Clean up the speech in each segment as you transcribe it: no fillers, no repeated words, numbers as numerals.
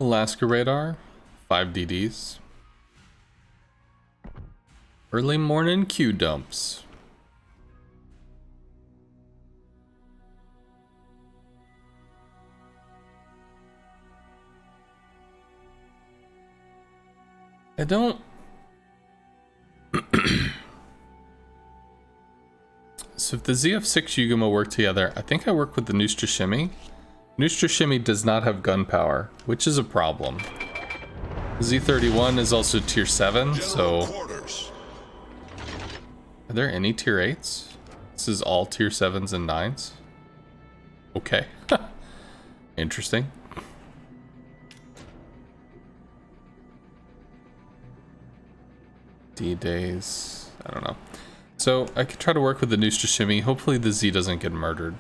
Alaska radar, 5 DDs. Early morning Q dumps. I don't... So if the ZF6 Yugamo work together, I think I work with the Nustra Shimmy. Nustra Shimmy does not have gun power, which is a problem. Z31 is also tier 7, so... Are there any tier 8s? This is all tier 7s and 9s? Okay. Interesting. D-days... I don't know. So, I could try to work with the Nustra Shimmy. Hopefully the Z doesn't get murdered.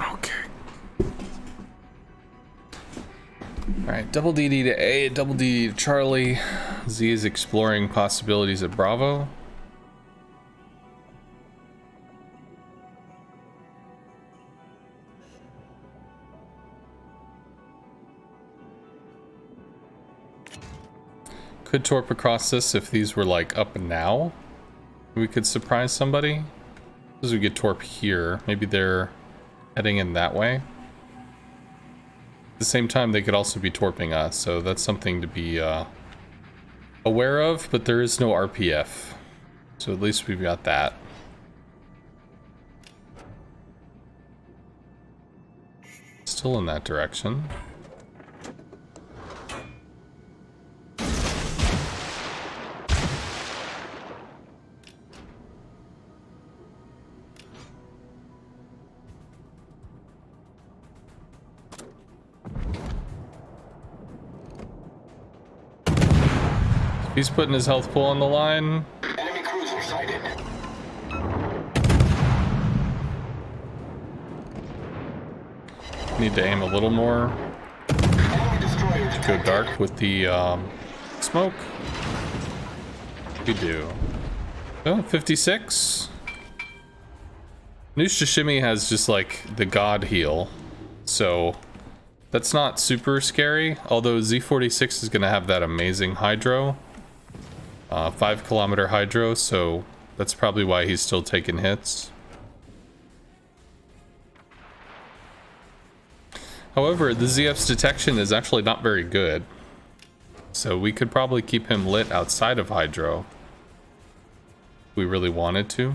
Okay. Alright, double DD to A, double DD to Charlie. Z is exploring possibilities at Bravo. Could Torp across this if these were like up now. We could surprise somebody. As we get Torp here, maybe they're heading in that way. At the same time, they could also be torping us, so that's something to be aware of, but there is no RPF. So at least we've got that. Still in that direction. He's putting his health pool on the line. Enemy cruiser sighted. Need to aim a little more. Go dark with the smoke. We do. Oh, 56. Nustra Shimmy has just like the god heal, so that's not super scary. Although Z46 is gonna have that amazing hydro. 5 kilometer hydro, so that's probably why he's still taking hits. However, the ZF's detection is actually not very good, so we could probably keep him lit outside of hydro if we really wanted to.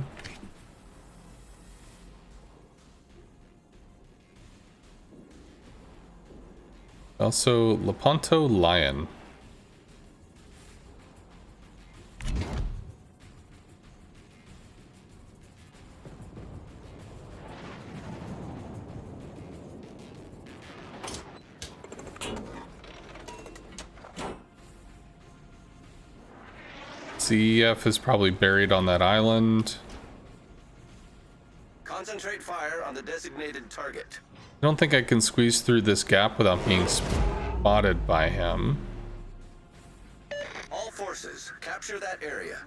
Also, Lepanto Lion. CEF is probably buried on that island. Concentrate fire on the designated target. I don't think I can squeeze through this gap without being spotted by him. All forces, capture that area.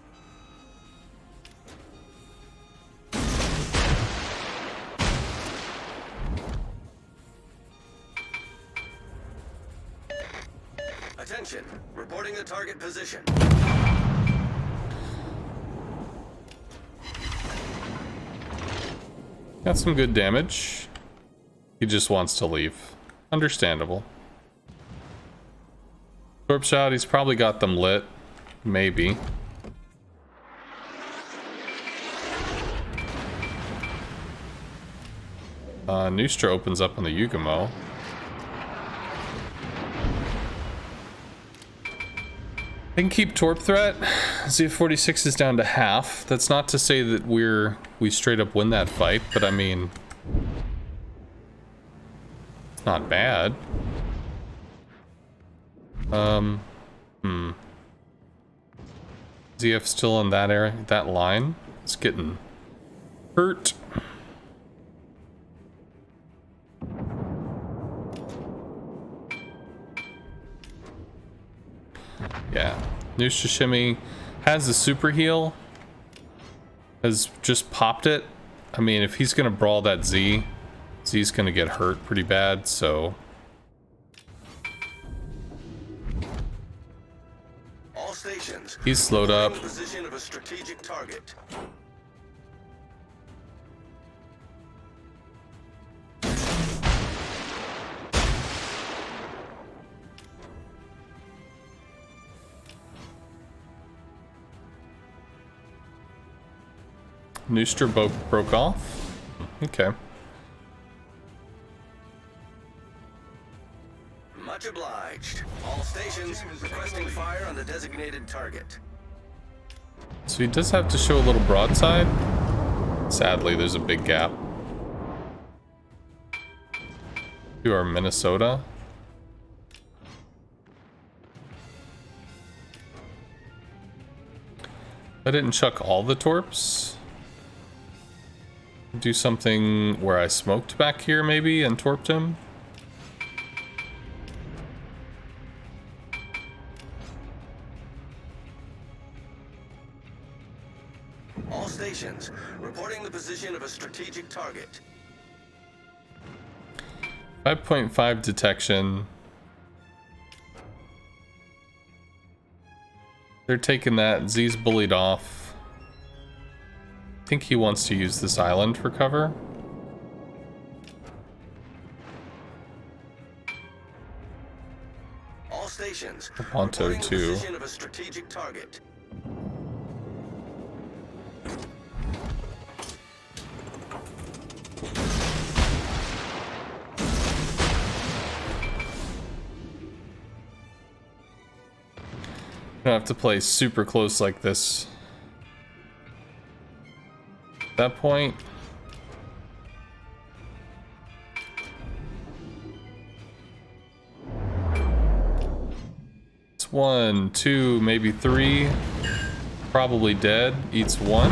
Attention, reporting the target position. Got some good damage. He just wants to leave. Understandable. Torp shot, he's probably got them lit. Maybe. Nustra opens up on the Yugamo. I can keep Torp threat. Z46 is down to half. That's not to say that we straight up win that fight, but I mean, it's not bad. ZF still on that area, that line. It's getting hurt. Yeah. New Shishimi has the super heal. Has just popped it. I mean, if he's gonna brawl that Z, Z's gonna get hurt pretty bad, so. All stations. He's slowed up. Position of a strategic target. Nooster broke off. Okay. Much obliged. All stations requesting fire on the designated target. So he does have to show a little broadside. Sadly, there's a big gap. To our Minnesota. I didn't chuck all the torps. Do something where I smoked back here maybe and torped him. All stations reporting the position of a strategic target. 5.5 detection. They're taking that. Z's bullied off. I think he wants to use this island for cover. All stations Ponto reporting the too. position of a strategic target. I don't have to play super close like this. At that point, it's 1, 2, maybe 3. Probably dead. Eats 1.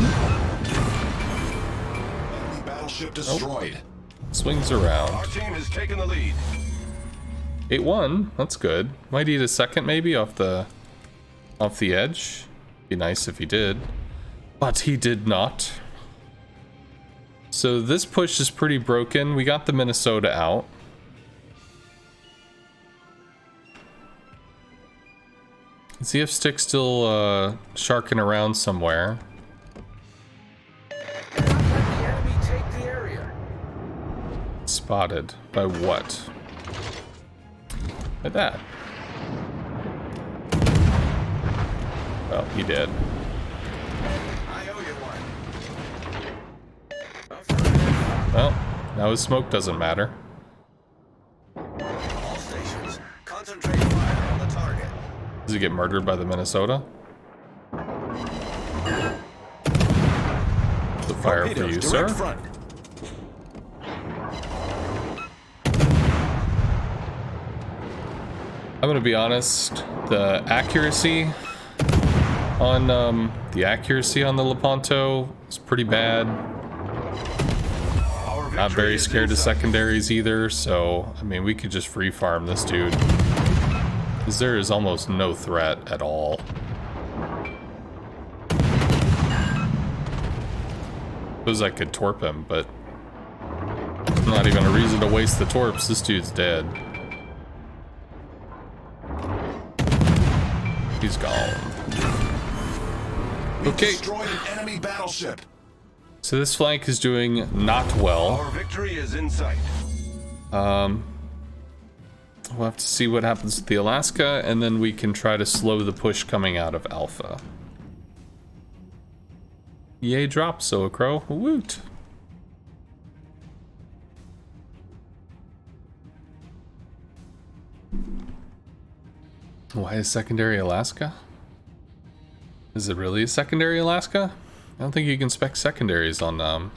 Battleship destroyed. Swings around. Our team has taken the lead. 8-1. That's good. Might eat a second maybe off the edge. Be nice if he did. But he did not. So this push is pretty broken. We got the Minnesota out. ZF Stick's still sharking around somewhere. The enemy take the area. Spotted. By what? By that. Well, he did. I owe you one. Well, now his smoke doesn't matter. All stations concentrate fire on the target. Does he get murdered by the Minnesota? The fire for you, sir. Front. I'm gonna be honest. The accuracy on the Lepanto is pretty bad. Not very scared of secondaries either, so I mean we could just free farm this dude. Because there is almost no threat at all. Suppose I could torp him, but not even a reason to waste the torps. This dude's dead. He's gone. Okay. Destroyed an enemy battleship. So this flank is doing not well. Our victory is in sight. We'll have to see what happens with the Alaska, and then we can try to slow the push coming out of Alpha. Yay, drop, Crow. Woot! Why is secondary Alaska? Is it really a secondary Alaska? I don't think you can spec secondaries on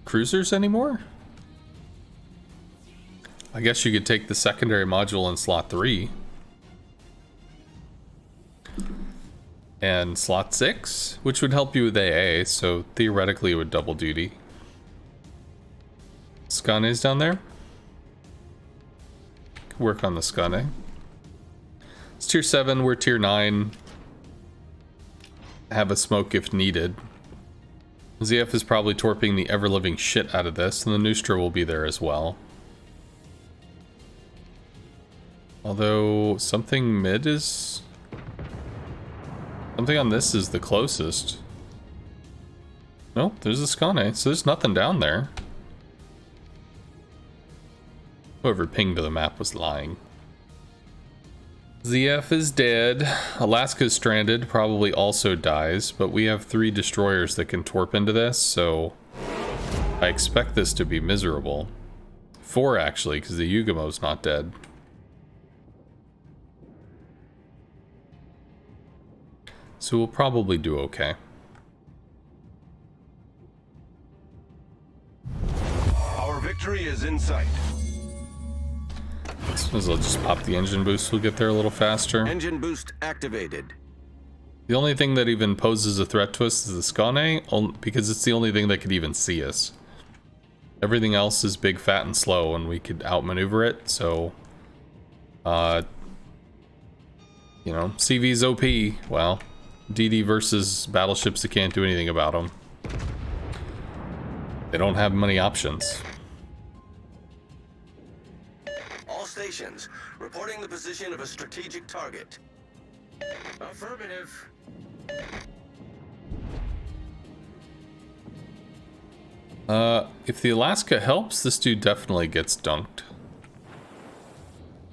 cruisers anymore. I guess you could take the secondary module in slot 3. And slot 6, which would help you with AA, so theoretically it would double duty. Skane's down there. Work on the Skane. It's tier 7, we're tier 9. Have a smoke if needed. ZF is probably torping the ever-living shit out of this, and the Nustra will be there as well. Although, something mid is... Something on this is the closest. Nope, there's a Skane, so there's nothing down there. Whoever pinged to the map was lying. ZF is dead. Alaska's stranded, probably also dies, but we have 3 destroyers that can torp into this, so I expect this to be miserable. 4 actually, because the Yugamo's not dead. So we'll probably do okay. Our victory is in sight. As well just pop the engine boost, we'll get there a little faster. Engine boost activated. The only thing that even poses a threat to us is the Skane, because it's the only thing that could even see us. Everything else is big, fat, and slow, and we could outmaneuver it, so... you know, CV's OP. Well, DD versus battleships that can't do anything about them. They don't have many options. All stations, reporting the position of a strategic target. Affirmative. If the Alaska helps, this dude definitely gets dunked.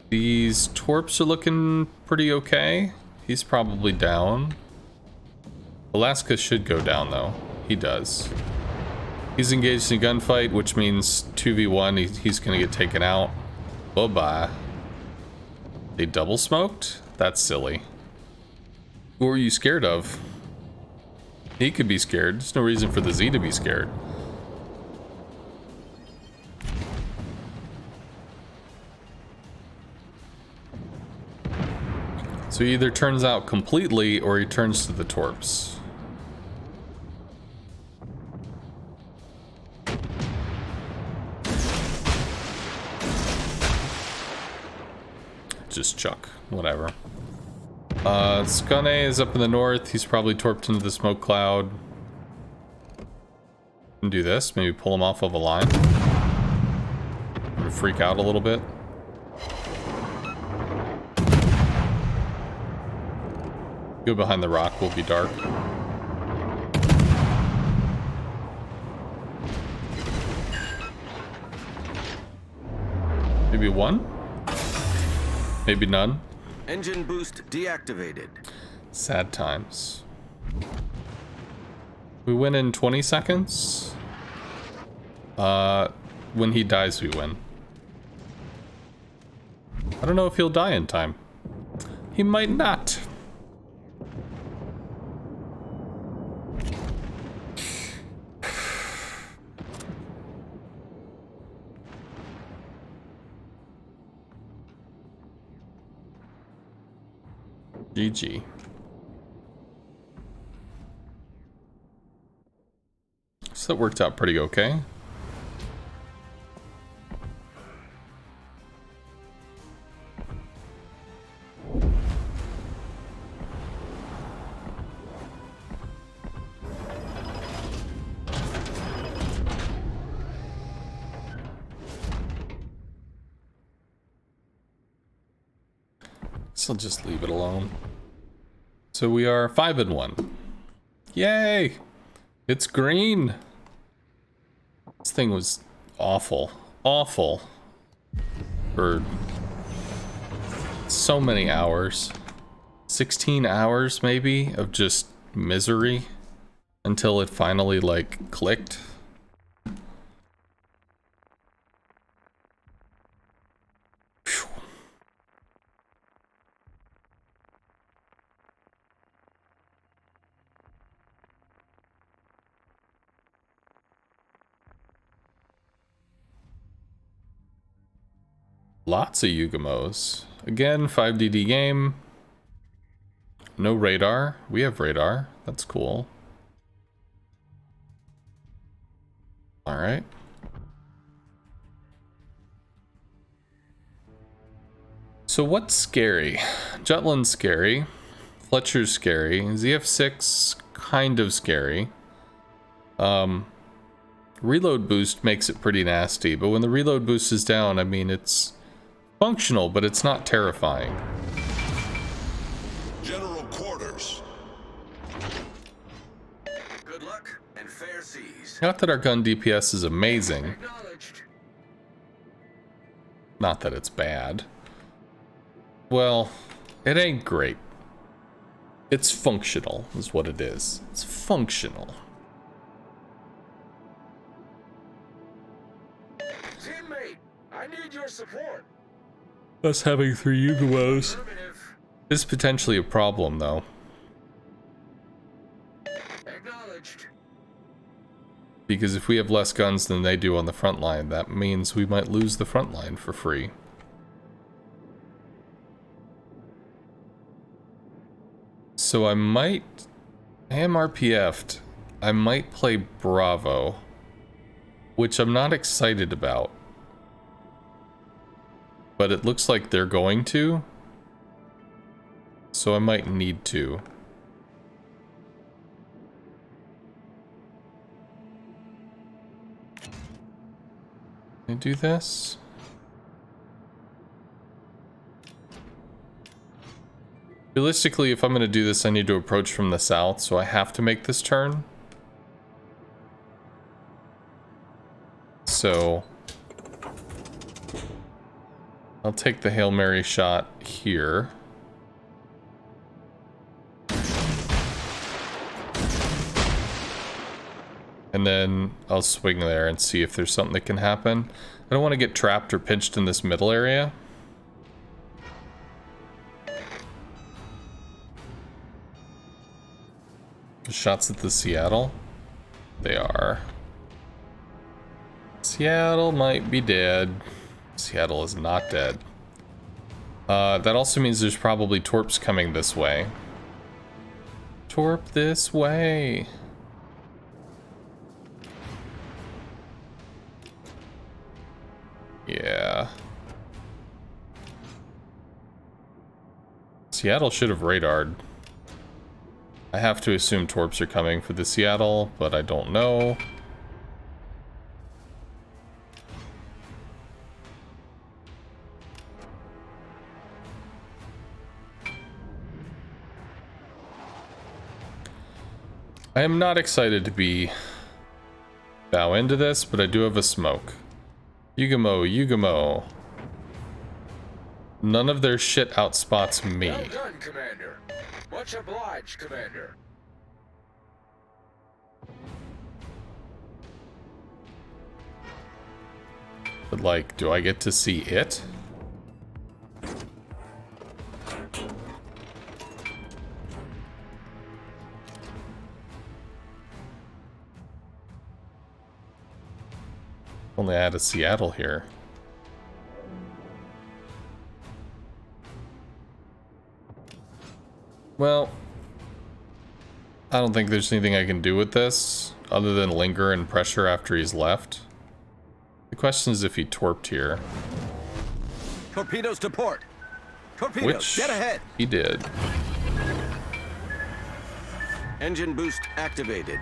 These Torps are looking pretty okay. He's probably down. Alaska should go down, though. He does. He's engaged in a gunfight, which means 2v1, he's gonna get taken out. Bye-bye. They double smoked? That's silly. Who are you scared of? He could be scared. There's no reason for the Z to be scared. So he either turns out completely or he turns to the Torps. Just chuck, whatever. Skane is up in the north. He's probably torped into the smoke cloud. Can do this, maybe pull him off of a line. Freak out a little bit. Go behind the rock, will be dark. Maybe one? Maybe none. Engine boost deactivated. Sad times. We win in 20 seconds. When he dies, we win. I don't know if he'll die in time. He might not. GG. So that worked out pretty okay. So I'll just leave it alone. So we are 5-1. Yay! It's green! This thing was awful. Awful. For so many hours. 16 hours, maybe, of just misery. Until it finally, like, clicked. Lots of Yugamos. Again, 5DD game. No radar. We have radar. That's cool. Alright. So what's scary? Jutland's scary. Fletcher's scary. ZF6 kind of scary. Reload boost makes it pretty nasty, but when the reload boost is down, I mean, it's functional, but it's not terrifying. General quarters. Good luck and fair seas. Not that our gun DPS is amazing. Acknowledged. Not that it's bad. Well, it ain't great. It's functional, is what it is. It's functional. Teammate, I need your support. Us having 3 Ugamos Affirmative. is potentially a problem, though. Acknowledged. Because if we have less guns than they do on the front line, that means we might lose the front line for free. So I am RPF'd. I might play Bravo, which I'm not excited about. But it looks like they're going to. So I might need to. Can I do this? Realistically, if I'm going to do this, I need to approach from the south, so I have to make this turn. So I'll take the Hail Mary shot here. And then I'll swing there and see if there's something that can happen. I don't want to get trapped or pinched in this middle area. Shots at the Seattle? They are. Seattle might be dead. Seattle is not dead. That also means there's probably Torps coming this way. Torp this way. Yeah. Seattle should have radared. I have to assume Torps are coming for the Seattle, but I don't know. I am not excited to be bow into this, but I do have a smoke. Yugamo, Yugamo. None of their shit outspots me. Well done, Commander. Much obliged, Commander. But like, do I get to see it? Only I had a Seattle here. Well, I don't think there's anything I can do with this other than linger and pressure after he's left. The question is if he torped here. Torpedoes to port. Torpedoes, Which dead ahead. he did. Engine boost activated.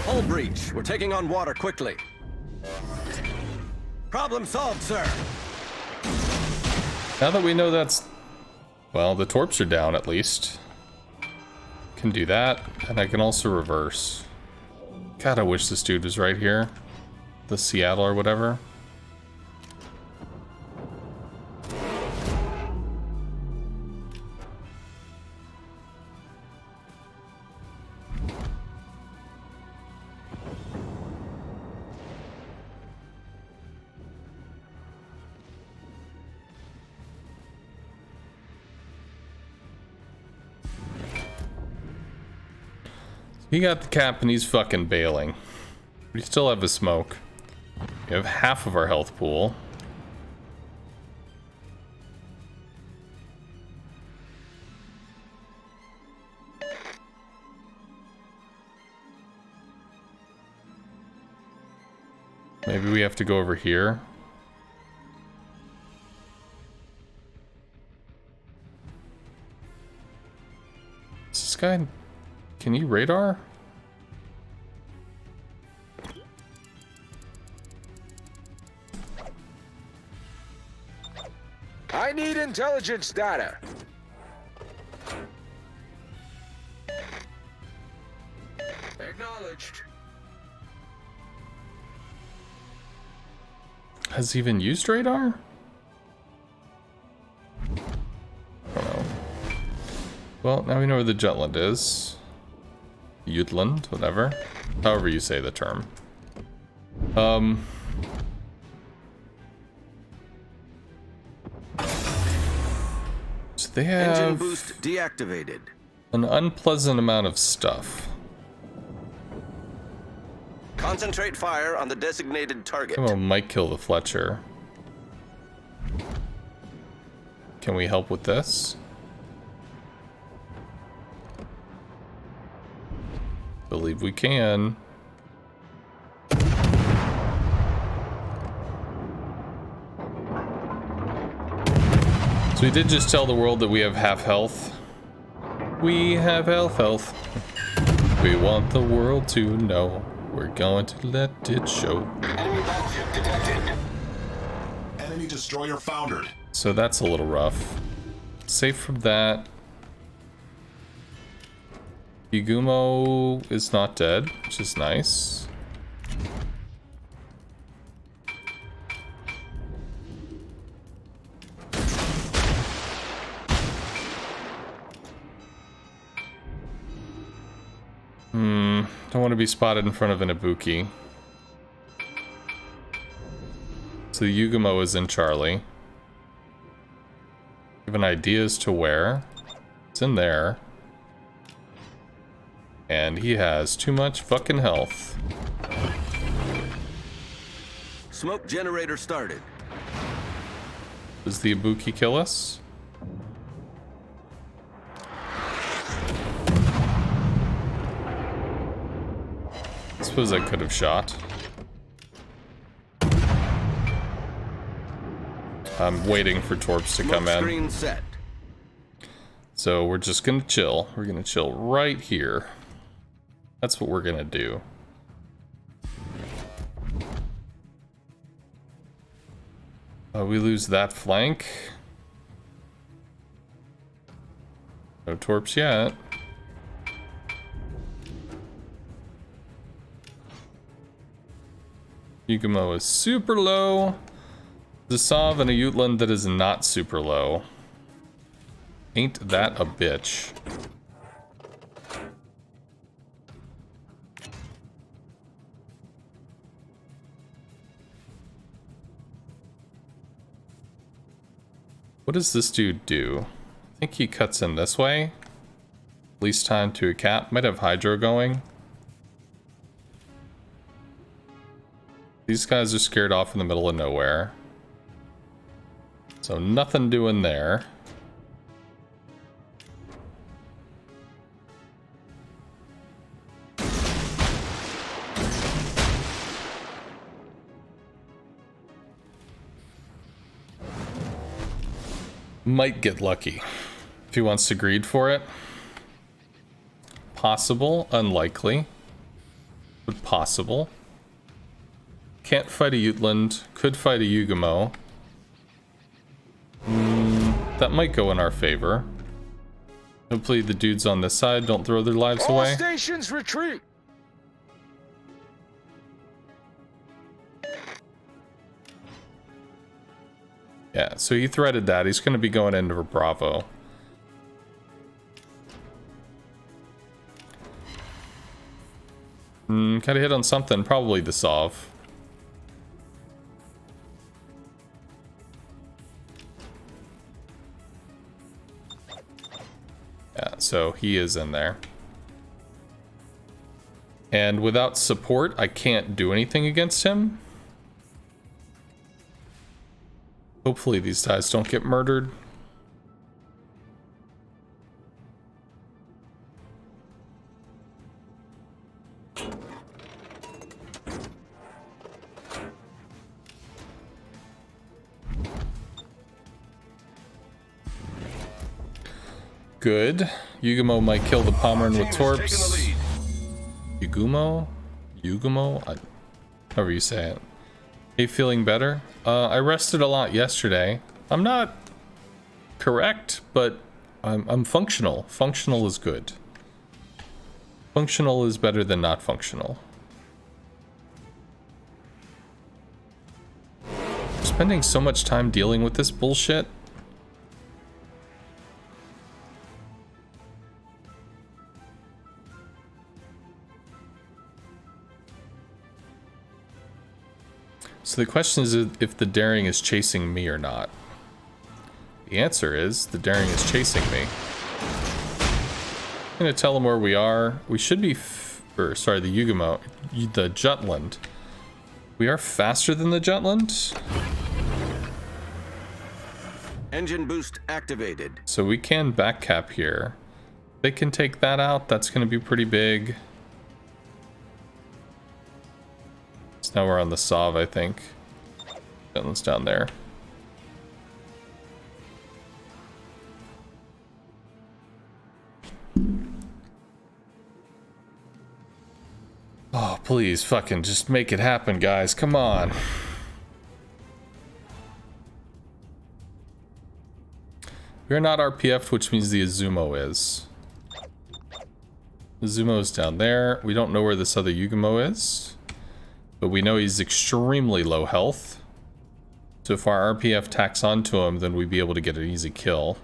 Hull breach. We're taking on water quickly. Problem solved, sir. Now that we know that's... Well, the torps are down at least. Can do that, and I can also reverse. God, I wish this dude was right here. The Seattle or whatever. He got the cap and he's fucking bailing. We still have a smoke. We have half of our health pool. Maybe we have to go over here. guy, can you radar? I need intelligence data. Acknowledged. Has he even used radar? I don't know. Well, now we know where the Jutland is. Jutland, whatever. However you say the term. So they Engine have boost deactivated. an unpleasant amount of stuff. Concentrate fire on the designated target. Come on, might kill the Fletcher. Can we help with this? Believe we can. So we did just tell the world that we have half health. We have health. We want the world to know. We're going to let it show. Enemy battleship detected. Enemy destroyer foundered. So that's a little rough. Safe from that. Igumo is not dead, which is nice. Don't want to be spotted in front of an Ibuki. So the Yugumo is in Charlie. You have an idea as to where. It's in there. And he has too much fucking health. Smoke generator started. Does the Ibuki kill us? I suppose I could have shot. I'm waiting for Torps to come Smoke in. screen set. So we're just gonna chill. We're gonna chill right here. That's what we're gonna do. We lose that flank. No Torps yet. Yugumo is super low. Zasav and a Jutland that is not super low. Ain't that a bitch? What does this dude do? I think he cuts in this way. Least time to a cap. Might have Hydro going. These guys are scared off in the middle of nowhere. So nothing doing there. Might get lucky if he wants to greed for it. Possible, unlikely, but possible. Can't fight a Jutland, could fight a Yugumo. That might go in our favor. Hopefully the dudes on this side don't throw their lives All away. stations retreat. Yeah, so he threaded that. He's going to be going into Bravo. Gotta hit on something. Probably the Sov. Yeah, so he is in there. And without support, I can't do anything against him. Hopefully these guys don't get murdered. Good. Yugumo might kill the Pommern with Team has taken the Torps. lead. Yugumo? However you say it. Are you feeling better? I rested a lot yesterday. I'm not correct, but I'm functional. Functional is good. Functional is better than not functional. Spending so much time dealing with this bullshit. So the question is if the daring is chasing me or not. The answer is the daring is chasing me. I'm gonna tell them where we are. We should be, sorry, the Yugumo, the Jutland. We are faster than the Jutland. Engine boost activated. So we can back cap here. They can take that out. That's gonna be pretty big. So now we're on the Sov, I think. Jutland's down there. Oh, please, fucking just make it happen, guys. Come on. We're not RPF'd, which means the Izumo is. The Izumo is down there. We don't know where this other Yugumo is. But we know he's extremely low health. So if our RPF tacks onto him, then we'd be able to get an easy kill.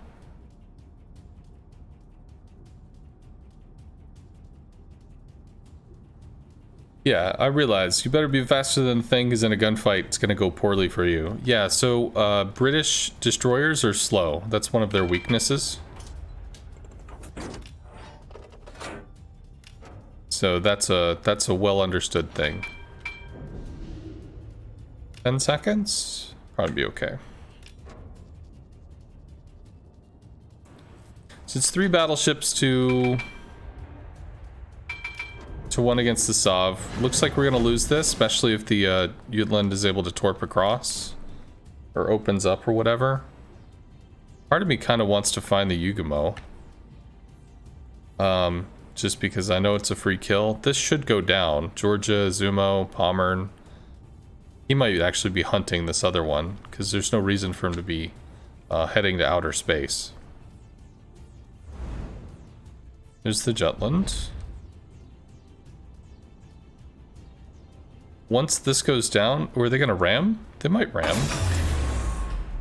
Yeah, I realize. You better be faster than the thing, because in a gunfight, it's going to go poorly for you. Yeah, so British destroyers are slow. That's one of their weaknesses. So that's a well understood thing. 10 seconds? Probably be okay. So it's 3 battleships to one against the Sov. Looks like we're gonna lose this, especially if the Jutland is able to torp across or opens up or whatever. Part of me kind of wants to find the Yugumo. Just because I know it's a free kill. This should go down. Georgia, Zumo, Pommern. He might actually be hunting this other one, because there's no reason for him to be heading to outer space. There's the Jutland. Once this goes down, are they going to ram? They might ram.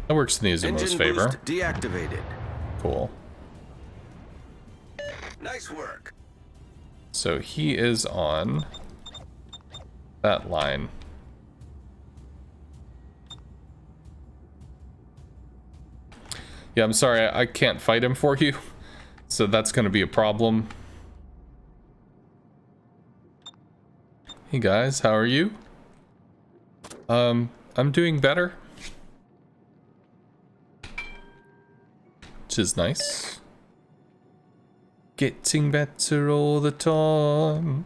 That works in the Izumo's Engine favor. boost deactivated. Cool. Nice work. So he is on that line. Yeah, I'm sorry, I can't fight him for you. So that's going to be a problem. Hey guys, how are you? I'm doing better. Which is nice. Getting better all the time.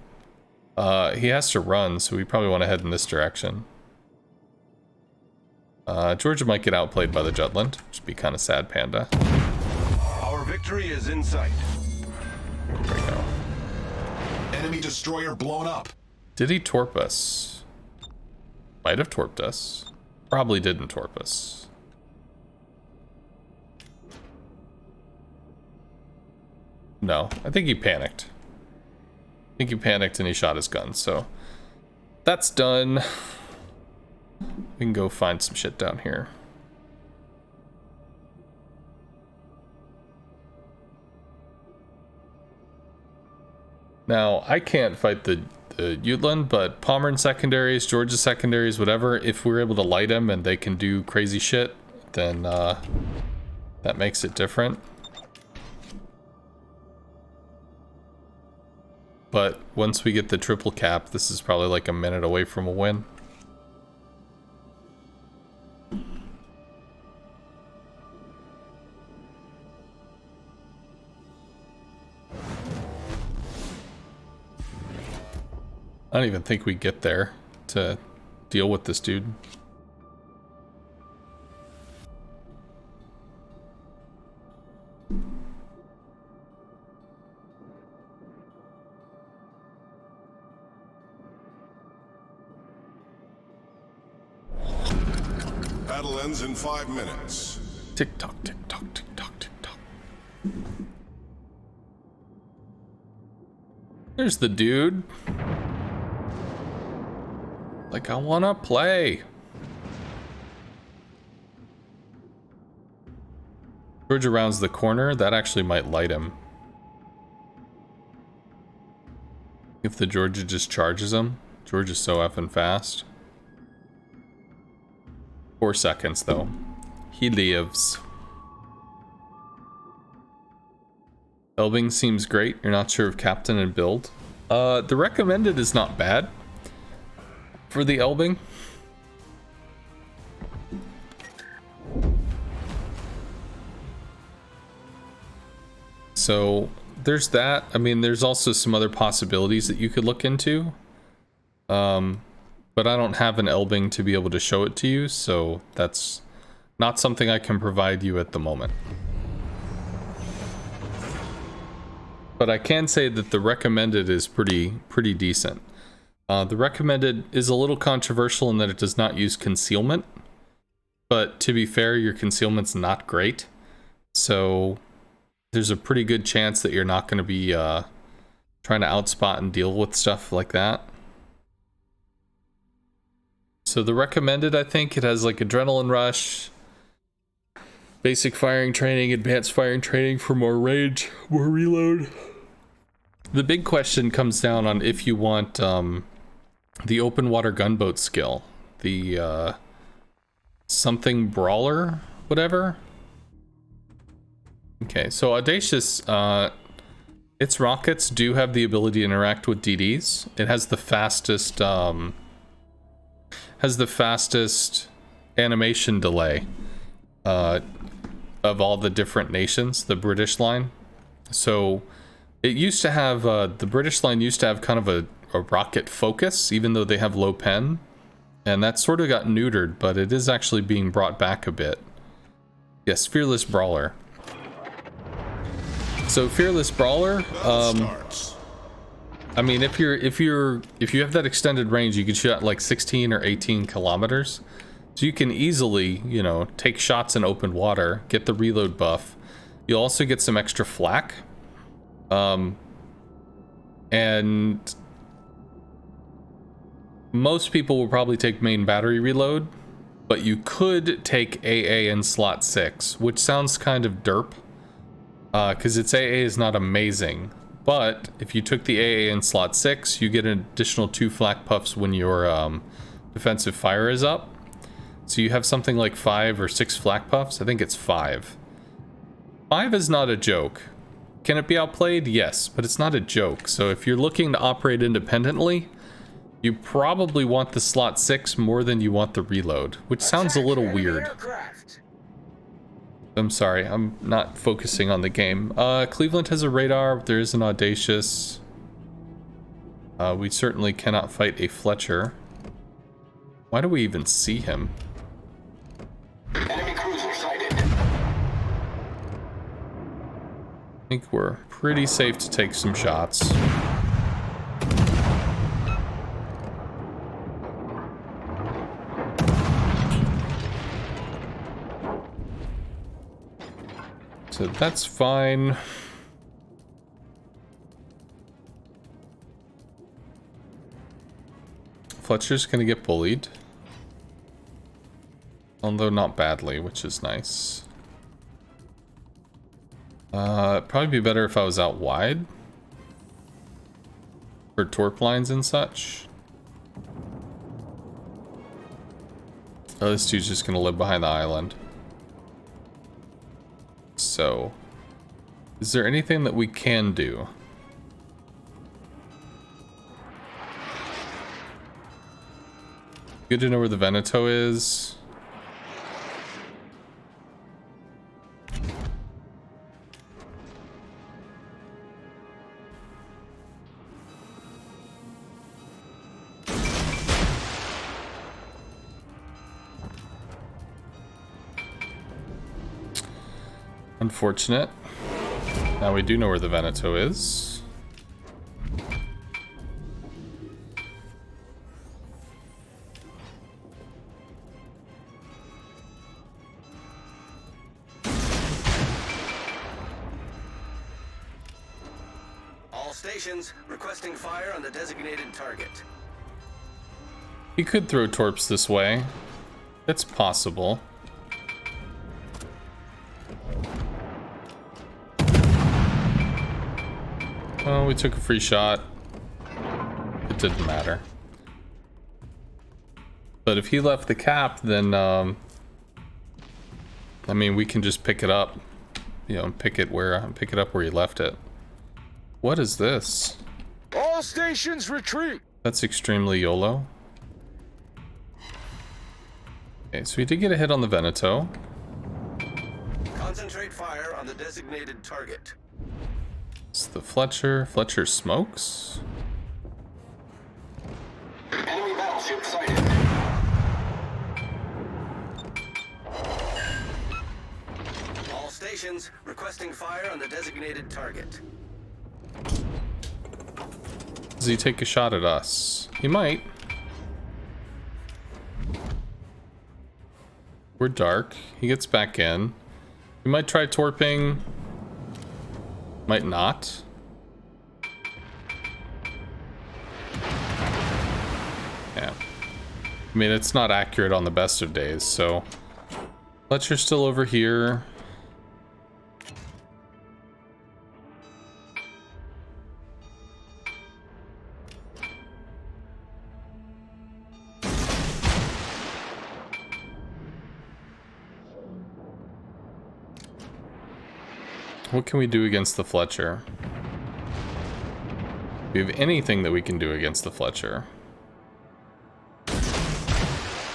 He has to run, so we probably want to head in this direction. Georgia might get outplayed by the Jutland, which would be kind of sad, Panda. Our victory is in sight. There we go. Enemy destroyer blown up. Did he torp us? Might have torped us. Probably didn't torp us. No, I think he panicked. I think he panicked and he shot his gun, so that's done. We can go find some shit down here. Now, I can't fight the Jutland, but Pommern secondaries, Georgia secondaries, whatever, if we're able to light them and they can do crazy shit, then that makes it different. But once we get the triple cap, this is probably like a minute away from a win. I don't even think we get there to deal with this dude. Battle ends in 5 minutes. Tick tock, tick tock, tick tock, tick tock. There's the dude. Like, I wanna play. Georgia rounds the corner. That actually might light him. If the Georgia just charges him. Georgia's so effing fast. 4 seconds, though. He lives. Elbing seems great. You're not sure of captain and build. The recommended is not bad for the Elbing. So there's that. I mean, there's also some other possibilities that you could look into. But I don't have an Elbing to be able to show it to you, so that's not something I can provide you at the moment. But I can say that the recommended is pretty decent. The recommended is a little controversial in that it does not use concealment. But to be fair, your concealment's not great. So there's a pretty good chance that you're not going to be trying to outspot and deal with stuff like that. So the recommended, I think, it has like adrenaline rush, basic firing training, advanced firing training for more range, more reload. The big question comes down on if you want the open water gunboat skill, the something brawler, whatever. Okay, so Audacious, its rockets do have the ability to interact with DDs. It has the fastest animation delay of all the different nations, the British line. So it used to have, the British line used to have kind of a rocket focus, even though they have low pen. And that sort of got neutered, but it is actually being brought back a bit. Yes, Fearless Brawler. So Fearless Brawler, I mean, if you have that extended range, you can shoot at like 16 or 18 kilometers. So you can easily, you know, take shots in open water, get the reload buff. You'll also get some extra flak. And most people will probably take main battery reload, but you could take AA in slot 6, which sounds kind of derp, because its AA is not amazing. But if you took the AA in slot 6, you get an additional 2 flak puffs when your defensive fire is up. So you have something like 5 or 6 flak puffs. I think it's 5. 5 is not a joke. Can it be outplayed? Yes, but it's not a joke. So if you're looking to operate independently, you probably want the slot 6 more than you want the reload, which sounds a little weird. I'm sorry, I'm not focusing on the game. Cleveland has a radar. There is an Audacious. We certainly cannot fight a Fletcher. Why do we even see him? Enemy cruiser sighted. I think we're pretty safe to take some shots. So that's fine. Fletcher's gonna get bullied. Although not badly, which is nice. It'd probably be better if I was out wide. For Torp lines and such. Oh, this dude's just gonna live behind the island. So, is there anything that we can do? Good to know where the Veneto is. Unfortunate. Now we do know where the Veneto is. stations requesting fire on the designated target. He could throw torps this way. It's possible. Oh, we took a free shot. It didn't matter. But if he left the cap, then, I mean, we can just pick it up. You know, pick it up where he left it. What is this? All stations retreat. That's extremely YOLO. Okay, so we did get a hit on the Veneto. Concentrate fire on the designated target. It's the Fletcher. Fletcher smokes. Enemy battleship sighted. All stations requesting fire on the designated target. Does he take a shot at us? He might. We're dark. He gets back in. He might try torping. Might not. Yeah. I mean, it's not accurate on the best of days, so... Fletcher's still over here. What can we do against the Fletcher? Do we have anything that we can do against the Fletcher?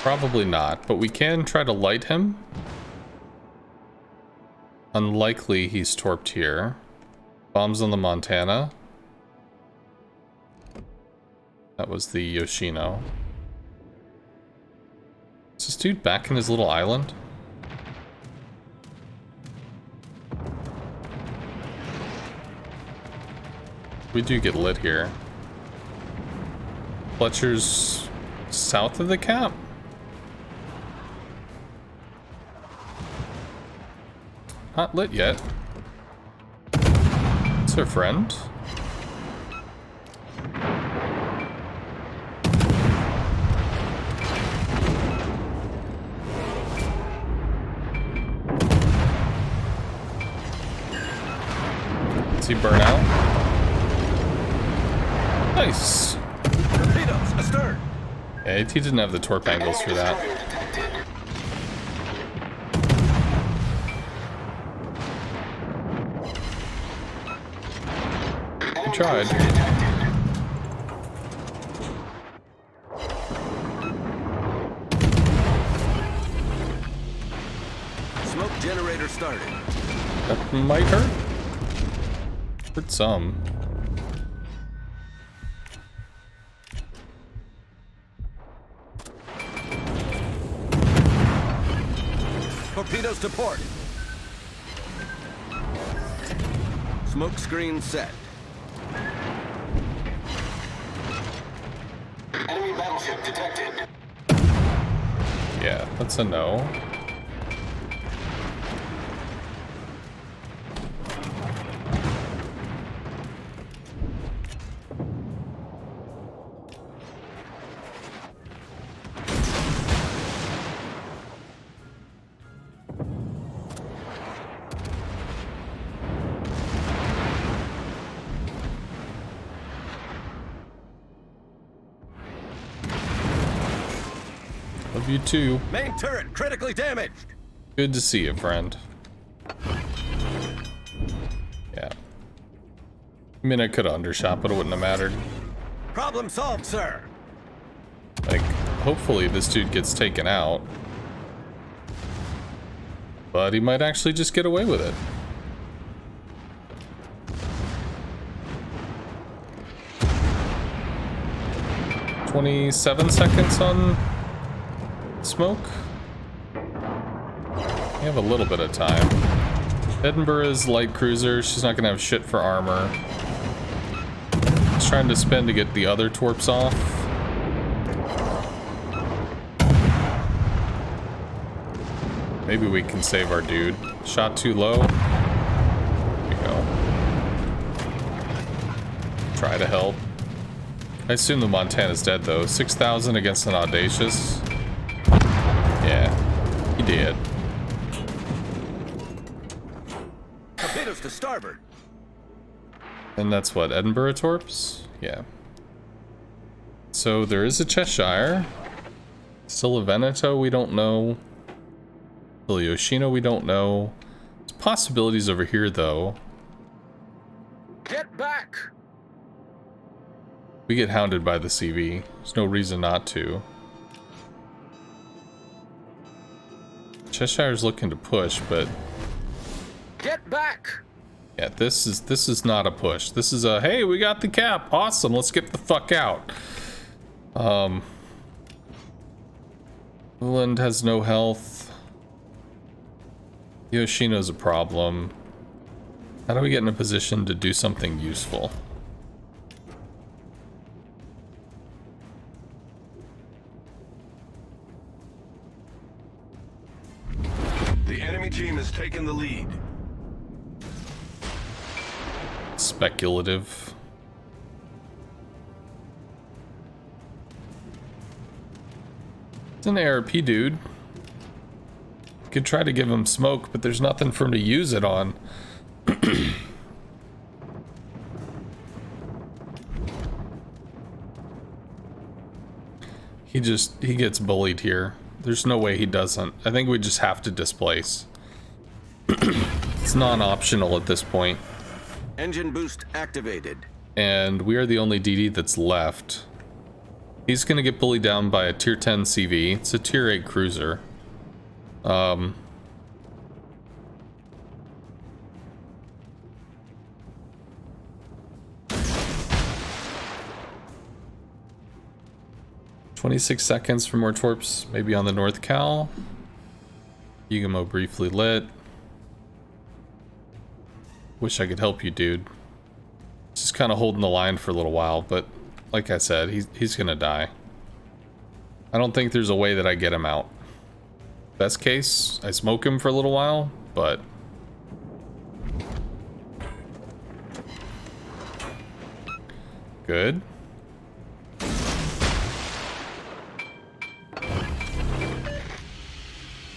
Probably not, but we can try to light him. Unlikely he's torped here. Bombs on the Montana. That was the Yoshino. Is this dude back in his little island? We do get lit here. Fletcher's south of the cap? Not lit yet. It's her friend. Does he burn out? Nice. Torpedoes astern. Yeah, he didn't have the torp angles for that. He tried. Smoke generator started. That might hurt. Hurt some. Torpedoes to port. Smoke screen set. Enemy battleship detected. Yeah, that's a no. Love you too. Main turret critically damaged. Good to see you, friend. Yeah. I mean, I could have undershot, but it wouldn't have mattered. Problem solved, sir. Like, hopefully this dude gets taken out. But he might actually just get away with it. "27 seconds on smoke." We have a little bit of time. Edinburgh's light cruiser. She's not gonna have shit for armor. She's trying to spin to get the other torps off. Maybe we can save our dude. Shot too low. There we go. Try to help. I assume the Montana's dead though. 6,000 against an Audacious. Yeah, he did. Torpedoes to starboard. And that's what, Edinburgh Torps? Yeah. So there is a Cheshire. Still a Veneto, we don't know. Still a Yoshino, we don't know. There's possibilities over here though. Get back! We get hounded by the CV. There's no reason not to. Cheshire's looking to push, but Get back! yeah, this is not a push. This is a hey, we got the cap. Awesome, let's get the fuck out. Leland has no health. Yoshino's a problem. How do we get in a position to do something useful? The enemy team has taken the lead. Speculative. It's an ARP dude. Could try to give him smoke, but there's nothing for him to use it on. He gets bullied here. There's no way he doesn't. I think we just have to displace. It's non-optional at this point. Engine boost activated. And we are the only DD that's left. He's gonna get bullied down by a tier 10 CV. It's a tier 8 cruiser. 26 seconds for more torps, maybe on the North Cal. Yugamo briefly lit. Wish I could help you, dude. Just kind of holding the line for a little while, but like I said, he's gonna die. I don't think there's a way that I get him out. Best case, I smoke him for a little while, but good.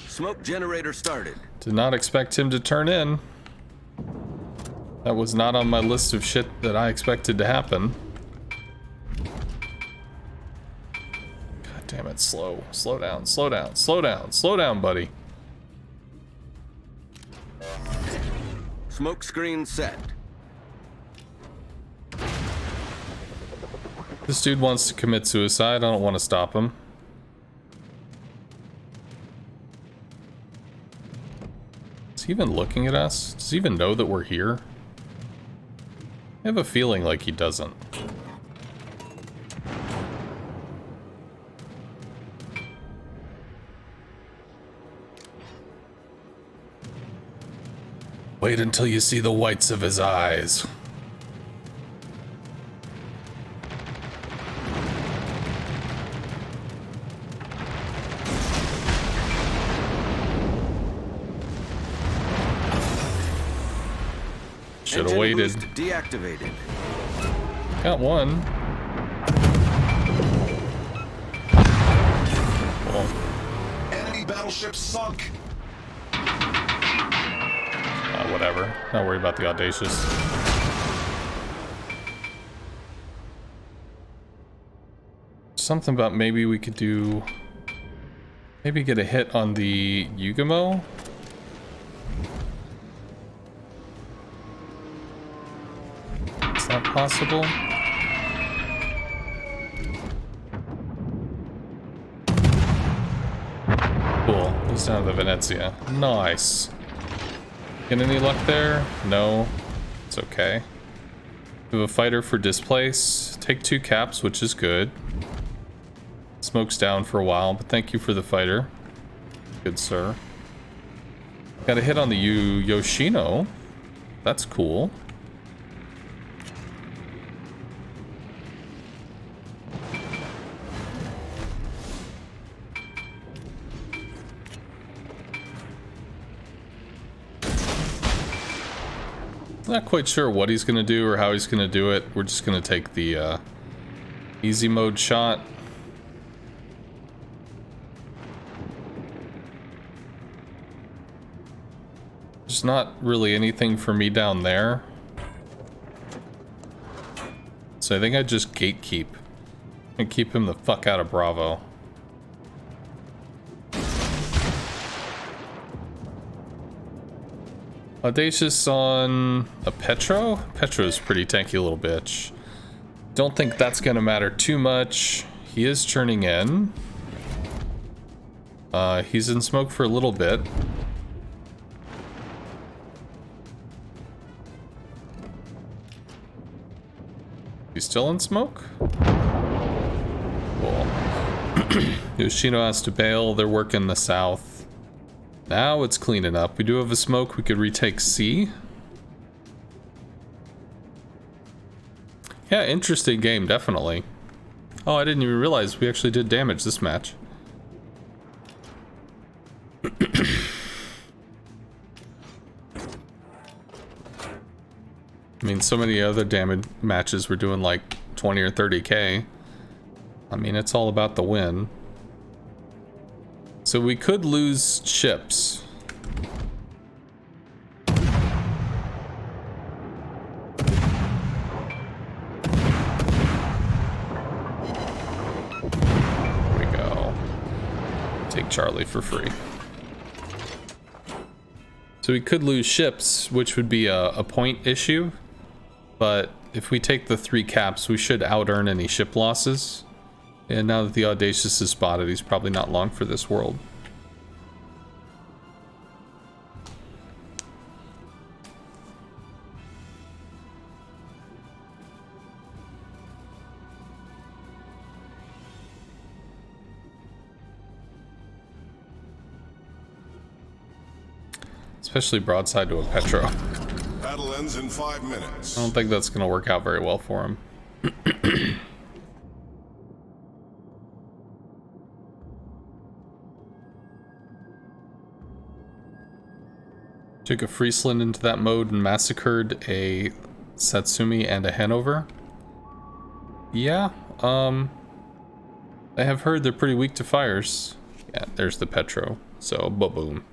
Smoke generator started. Did not expect him to turn in. That was not on my list of shit that I expected to happen. God damn it, slow. Slow down, slow down, slow down, slow down, buddy. Smoke screen set. This dude wants to commit suicide. I don't want to stop him. Is he even looking at us? Does he even know that we're here? I have a feeling like he doesn't. Wait until you see the whites of his eyes. Should have waited. Boost deactivated. Got one. Well, Enemy battleship sunk. whatever. Not worried about the Audacious. Something about maybe we could do... Maybe get a hit on the Yugamo? Is that possible? Cool. He's down to the Venezia. Nice. Get any luck there? No. It's okay. We have a fighter for displace. Take 2 caps, which is good. Smoke's down for a while, but thank you for the fighter. Good sir. Got a hit on the Yoshino. That's cool. Not quite sure what he's gonna do or how he's gonna do it. We're just gonna take the easy mode shot. There's not really anything for me down there. So I think I just gatekeep and keep him the fuck out of Bravo. Audacious on a Petro? Petro's pretty tanky little bitch. Don't think that's gonna matter too much. He is churning in. He's in smoke for a little bit. He's still in smoke? Cool. Yoshino has to bail. They're working the south. Now it's cleaning up. We do have a smoke. We could retake C. Yeah, interesting game, definitely. Oh, I didn't even realize we actually did damage this match. I mean, so many other damage matches we're doing like 20 or 30k. I mean, it's all about the win. So we could lose ships. There we go. Take Charlie for free. So we could lose ships, which would be a point issue. But if we take the 3 caps, we should out-earn any ship losses. And now that the Audacious is spotted, he's probably not long for this world. Especially broadside to a Petro. Battle ends in 5 minutes. I don't think that's going to work out very well for him. Took a Friesland into that mode and massacred a Satsumi and a Hanover. Yeah, I have heard they're pretty weak to fires. Yeah, there's the Petro. So, boom.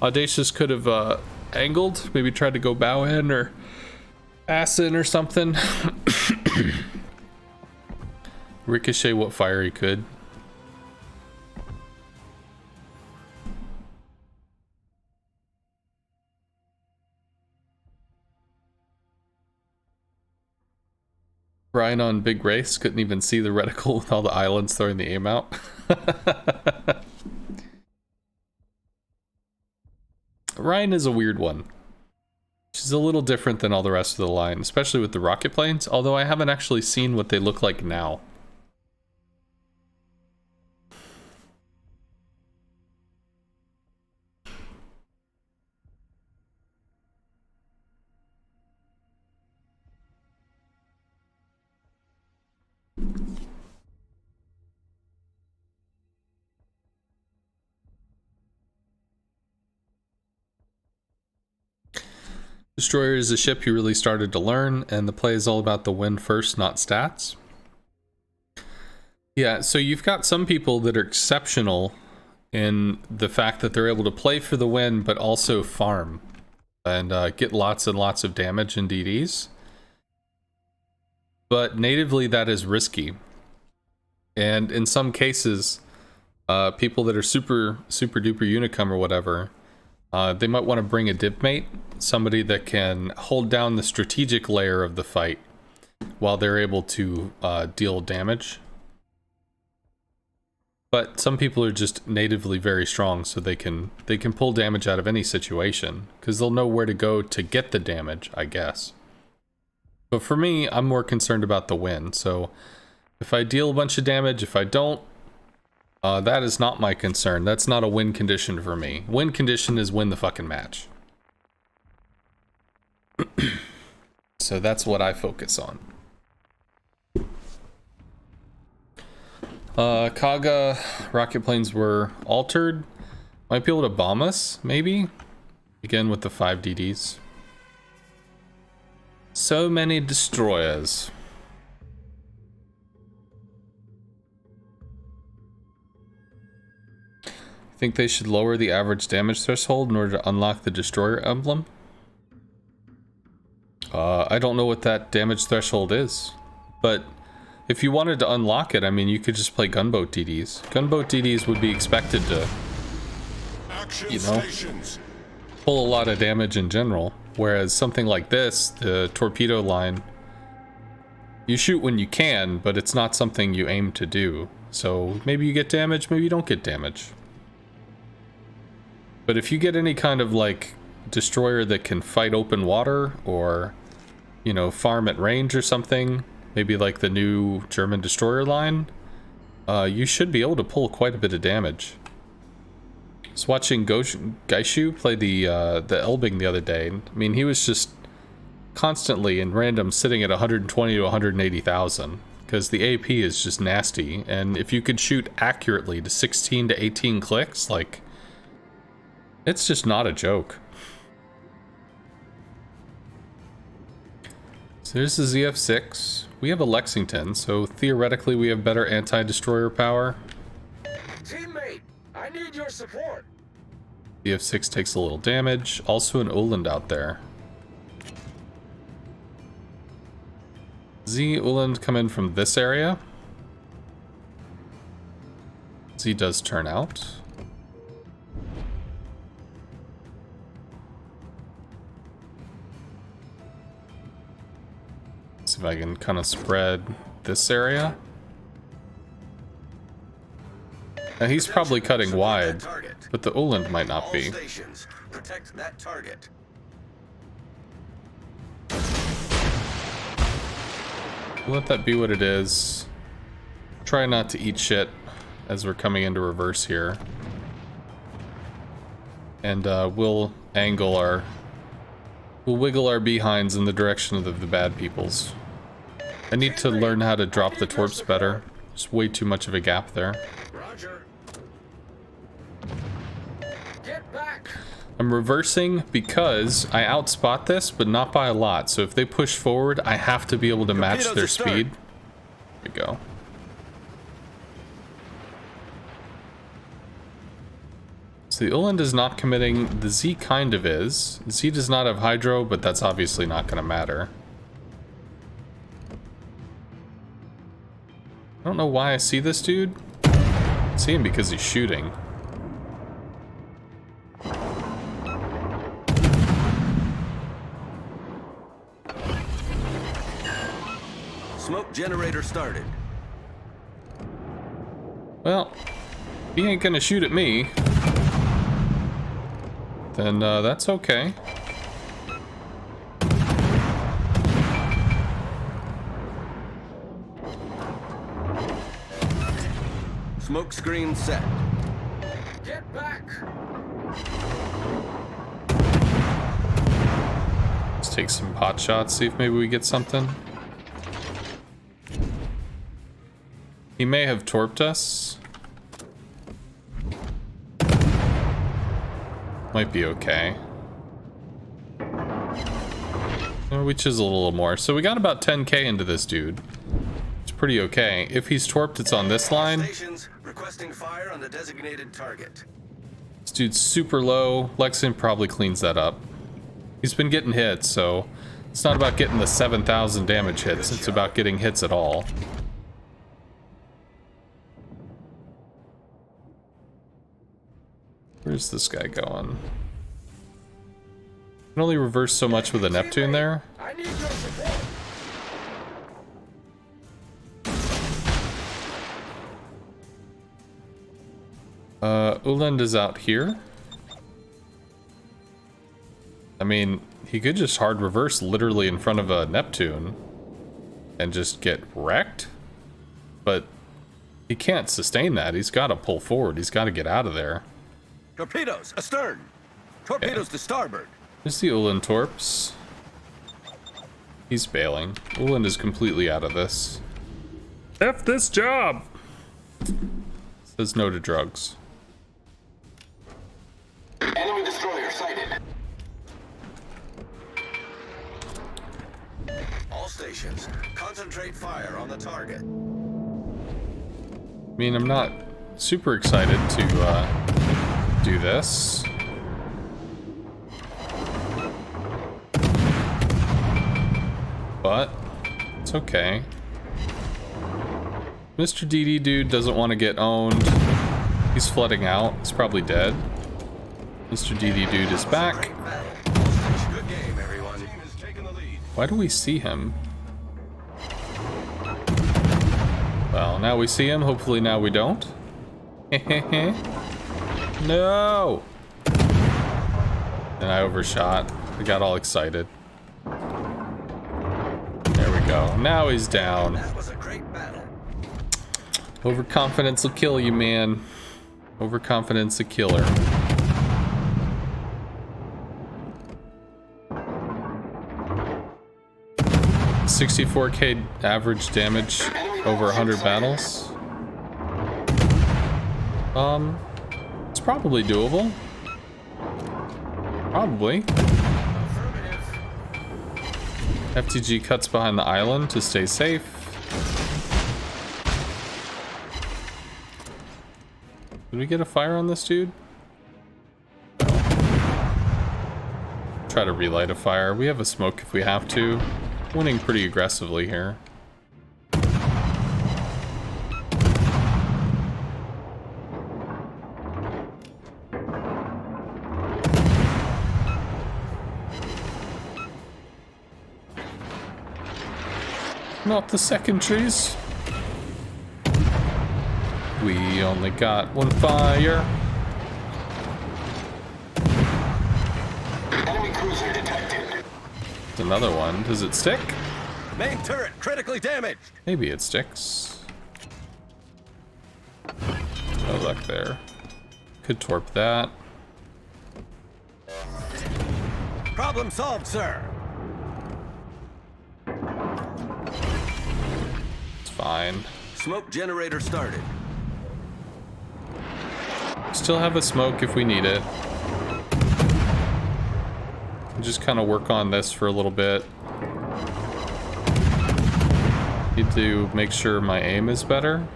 Audacious could have angled, maybe tried to go bow in or ass in or something. Ricochet what fire he could. Ryan on Big Race couldn't even see the reticle with all the islands throwing the aim out. Ryan is a weird one. She's a little different than all the rest of the line, especially with the rocket planes, although I haven't actually seen what they look like now. Destroyer is a ship you really started to learn, and the play is all about the win first, not stats. Yeah, so you've got some people that are exceptional in the fact that they're able to play for the win, but also farm and get lots and lots of damage in DDs. But natively, that is risky. And in some cases, people that are super duper unicum or whatever, they might want to bring a dip mate, somebody that can hold down the strategic layer of the fight while they're able to deal damage. But some people are just natively very strong, so they can pull damage out of any situation because they'll know where to go to get the damage, I guess. But for me, I'm more concerned about the win. So if I deal a bunch of damage, if I don't, that is not my concern. That's not a win condition for me. Win condition is win the fucking match. So that's what I focus on. Kaga rocket planes were altered. Might be able to bomb us, maybe? Again with the 5 DDs. So many destroyers. Think they should lower the average damage threshold in order to unlock the destroyer emblem? I don't know what that damage threshold is, but if you wanted to unlock it, I mean, you could just play gunboat DDs. Gunboat DDs would be expected to, you know, pull a lot of damage in general, whereas something like this, the torpedo line, you shoot when you can, but it's not something you aim to do. So maybe you get damage, maybe you don't get damage. But if you get any kind of like destroyer that can fight open water, or, you know, farm at range or something, maybe like the new German destroyer line, you should be able to pull quite a bit of damage. I was watching Gaishu play the Elbing the other day. I mean, he was just constantly in random sitting at 120 to 180,000 because the AP is just nasty, and if you could shoot accurately to 16 to 18 clicks, like, it's just not a joke. So there's the ZF6. We have a Lexington, so theoretically we have better anti-destroyer power. Teammate, I need your support. ZF6 takes a little damage. Also an Uland out there. Z Uland come in from this area. Z does turn out. See if I can kind of spread this area. Now he's probably cutting wide, but the Uland might not be. Protect that target. Let that be what it is. Try not to eat shit as we're coming into reverse here. And we'll wiggle our behinds in the direction of the bad peoples. I need to learn how to drop the torps better. There's way too much of a gap there. Roger. Get back. I'm reversing because I outspot this, but not by a lot. So if they push forward, I have to be able to match their speed. There we go. So the Uland is not committing. The Z kind of is. Z does not have hydro, but that's obviously not going to matter. I don't know why I see this dude. I see him because he's shooting. Smoke generator started. Well, he ain't gonna shoot at me. Then that's okay. Smoke screen set. Get back. Let's take some pot shots, see if maybe we get something. He may have torped us. Might be okay. We chisel a little more. So we got about 10k into this dude. It's pretty okay. If he's torped, it's on this line. Stations requesting fire on the designated target. This dude's super low. Lexington probably cleans that up. He's been getting hits, so it's not about getting the 7,000 damage hits. It's about getting hits at all. Where's this guy going? Can only reverse so much with a Neptune there. I need your support. Uland is out here. I mean, he could just hard reverse literally in front of a Neptune and just get wrecked, but he can't sustain that. He's got to pull forward. He's got to get out of there. Torpedoes astern. Torpedoes to starboard. There's the Uland torps. He's bailing. Uland is completely out of this. F this job! Says no to drugs. Enemy destroyer sighted. stations. Concentrate fire on the target. I mean, I'm not super excited to do this. But it's okay. Mr. DD dude doesn't want to get owned. He's flooding out. He's probably dead. Mr. DD dude is back. Good game, everyone. Team has taken the lead. Why do we see him? Well, now we see him. Hopefully now we don't. No! And I overshot. I got all excited. There we go. Now he's down. That was a great battle. Overconfidence will kill you, man. Overconfidence a killer. $64K average damage over 100 battles. It's probably doable. Probably. FTG cuts behind the island to stay safe. Did we get a fire on this dude? No. Try to relight a fire. We have a smoke if we have to. Winning pretty aggressively here. Not the secondaries. We only got one fire. Enemy cruiser detected. There's another one. Does it stick? Main turret critically damaged. Maybe it sticks. No luck there. Could torp that. Problem solved, sir. It's fine. Smoke generator started. Still have a smoke if we need it. Just kind of work on this for a little bit. Need to make sure my aim is better.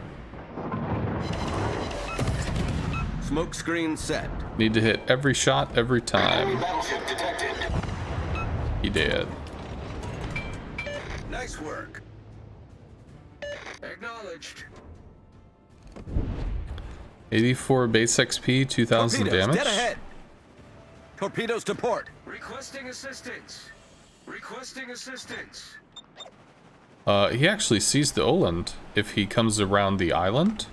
Smoke screen set. Need to hit every shot every time. Battleship detected. He did. Nice work. Acknowledged. 84 base XP, 2000 Torpedoes, damage. dead ahead. Torpedoes to port. Requesting assistance. Requesting assistance. He actually sees the Oland if he comes around the island.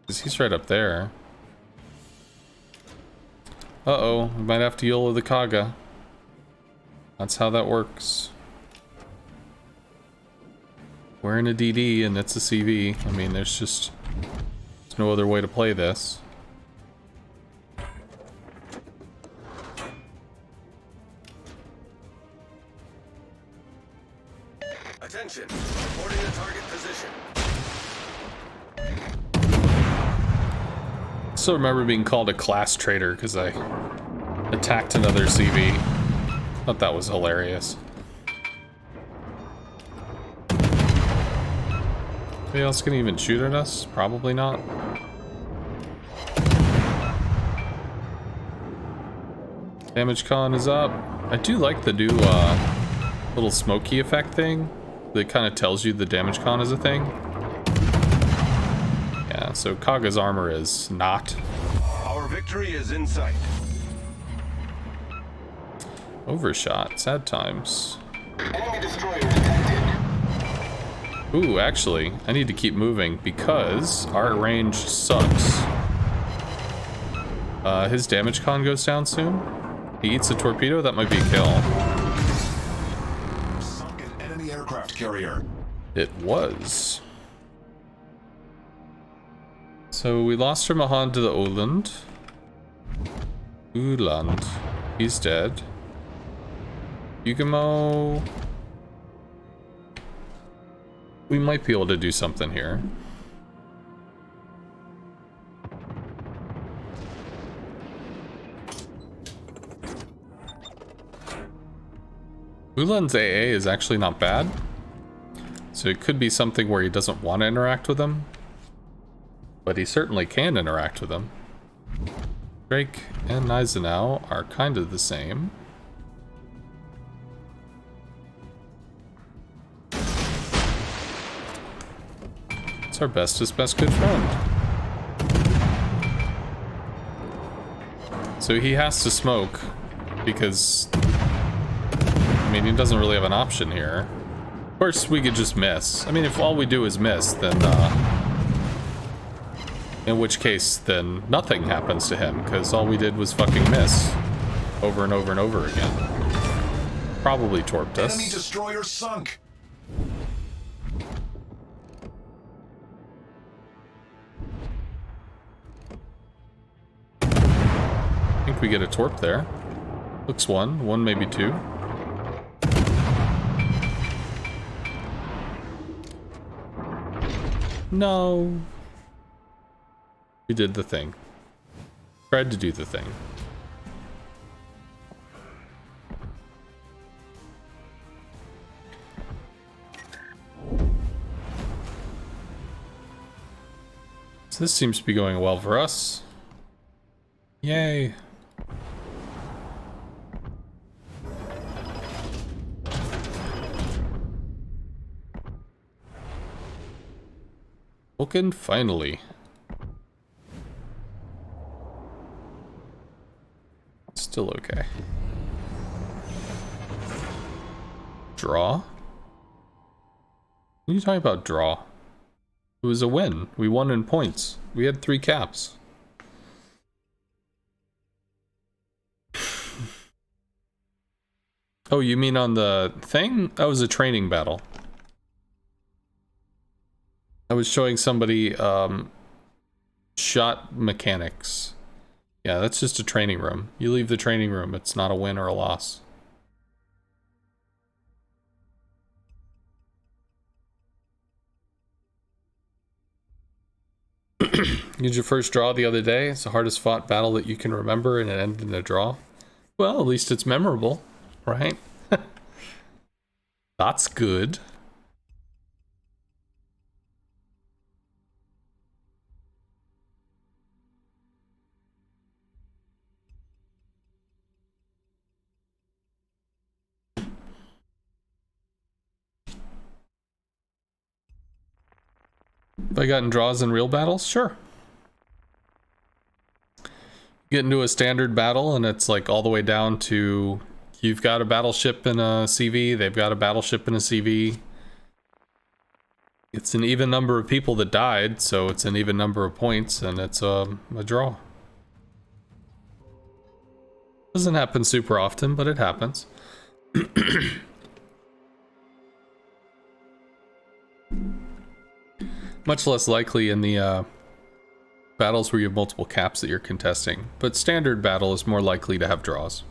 'Cause he's right up there. Uh-oh, we might have to YOLO the Kaga. That's how that works. We're in a DD and it's a CV. I mean, there's no other way to play this. Attention. Reporting the target position. I still remember being called a class traitor because I attacked another CV. Thought that was hilarious. Anybody else can even shoot at us? Probably not. Damage con is up. I do like the new little smoky effect thing that kind of tells you the damage con is a thing. Yeah, so Kaga's armor is not. Our victory is in sight. Overshot. Sad times. Enemy destroyer detected. Ooh, actually, I need to keep moving because our range sucks. His damage con goes down soon. He eats a torpedo, that might be a kill. Sunk an enemy aircraft carrier. It was. So we lost from Mahan to the Oland. Uland. He's dead. Yugamo. We might be able to do something here. Ulan's AA is actually not bad. So it could be something where he doesn't want to interact with them. But he certainly can interact with them. Drake and Nizanau are kind of the same. It's our bestest best good friend. So he has to smoke because, I mean, he doesn't really have an option here. Of course, we could just miss. I mean, if all we do is miss, then, in which case, then nothing happens to him, because all we did was fucking miss. Over and over and over again. Probably torped us. Enemy destroyer sunk. I think we get a torp there. Looks one maybe two. No. We did the thing. Tried to do the thing. So this seems to be going well for us. Yay. Vulcan, finally. Still okay. Draw? What are you talking about, draw? It was a win. We won in points. We had 3 caps. Oh, you mean on the thing? That was a training battle. I was showing somebody shot mechanics. Yeah, that's just a training room. You leave the training room, it's not a win or a loss. You did your first draw the other day. It's the hardest fought battle that you can remember and it ended in a draw. Well, at least it's memorable, right? That's good. Have I gotten draws in real battles? Sure. Get into a standard battle and it's like all the way down to you've got a battleship in a CV, they've got a battleship in a CV. It's an even number of people that died, so it's an even number of points and it's a draw. Doesn't happen super often, but it happens. Much less likely in the battles where you have multiple caps that you're contesting, but standard battle is more likely to have draws.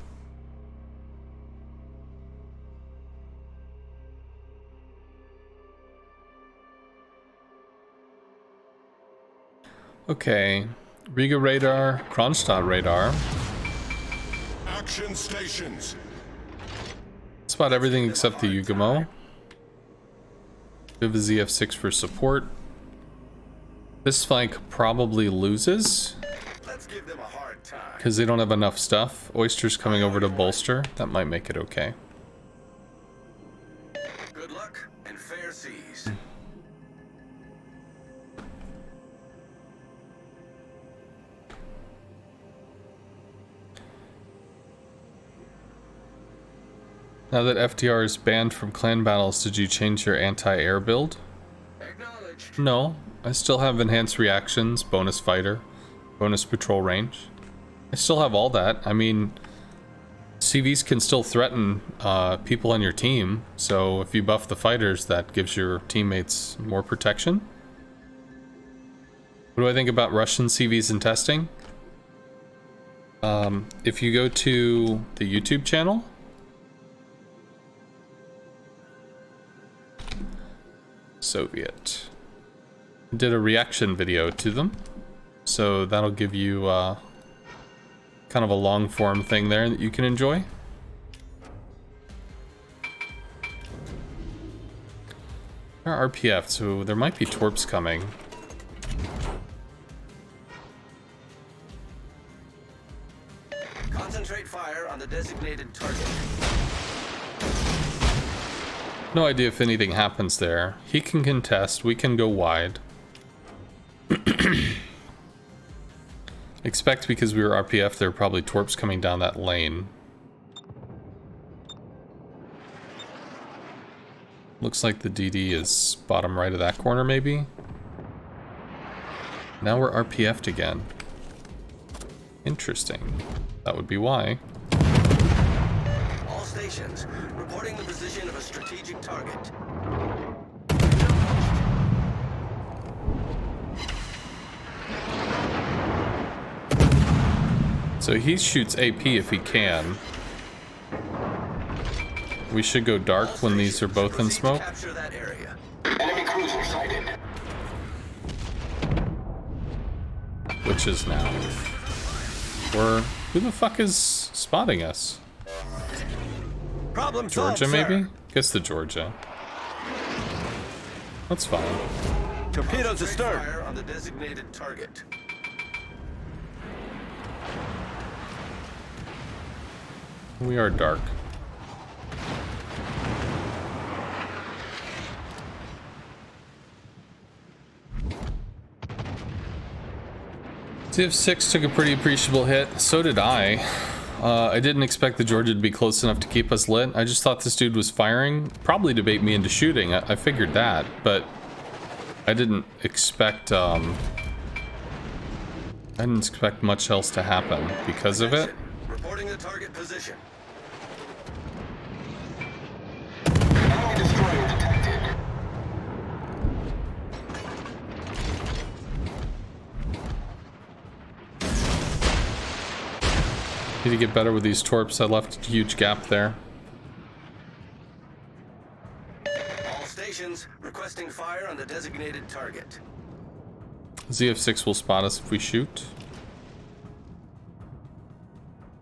Okay, Riga radar, Kronstadt radar. Action stations. Spot everything except the Yugamo. We have a ZF6 for support. This flank probably loses Let's give them a hard time. because they don't have enough stuff. Oyster's coming over to bolster. That might make it okay. Good luck and fair seas. Now that FTR is banned from clan battles, did you change your anti-air build? Acknowledged. No, I still have enhanced reactions, bonus fighter, bonus patrol range. I still have all that. I mean, CVs can still threaten people on your team, so if you buff the fighters, that gives your teammates more protection. What do I think about Russian CVs in testing? If you go to the YouTube channel, Soviet, did a reaction video to them, so that'll give you kind of a long form thing there that you can enjoy. They're RPF, so there might be Torps coming. Concentrate fire on the designated target. No idea if anything happens there. He can contest, we can go wide. Expect because we were RPF, there are probably Torps coming down that lane. Looks like the DD is bottom right of that corner, maybe? Now we're RPF'd again. Interesting. That would be why. All stations, reporting the position of a strategic target. So he shoots AP if he can. We should go dark when these are both in smoke. Capture that area. Enemy cruiser sighted. Which is now. Who the fuck is spotting us? Problem solved, Georgia, sir. maybe? Guess the Georgia. That's fine. Torpedoes astern. Fire on the designated target. We are dark. Civ-6 took a pretty appreciable hit. So did I. I didn't expect the Georgia to be close enough to keep us lit. I just thought this dude was firing, probably to bait me into shooting. I figured that, but I didn't expect much else to happen because of it. Reporting the target position. Enemy destroyer detected. Need to get better with these Torps. I left a huge gap there. All stations requesting fire on the designated target. ZF6 will spot us if we shoot.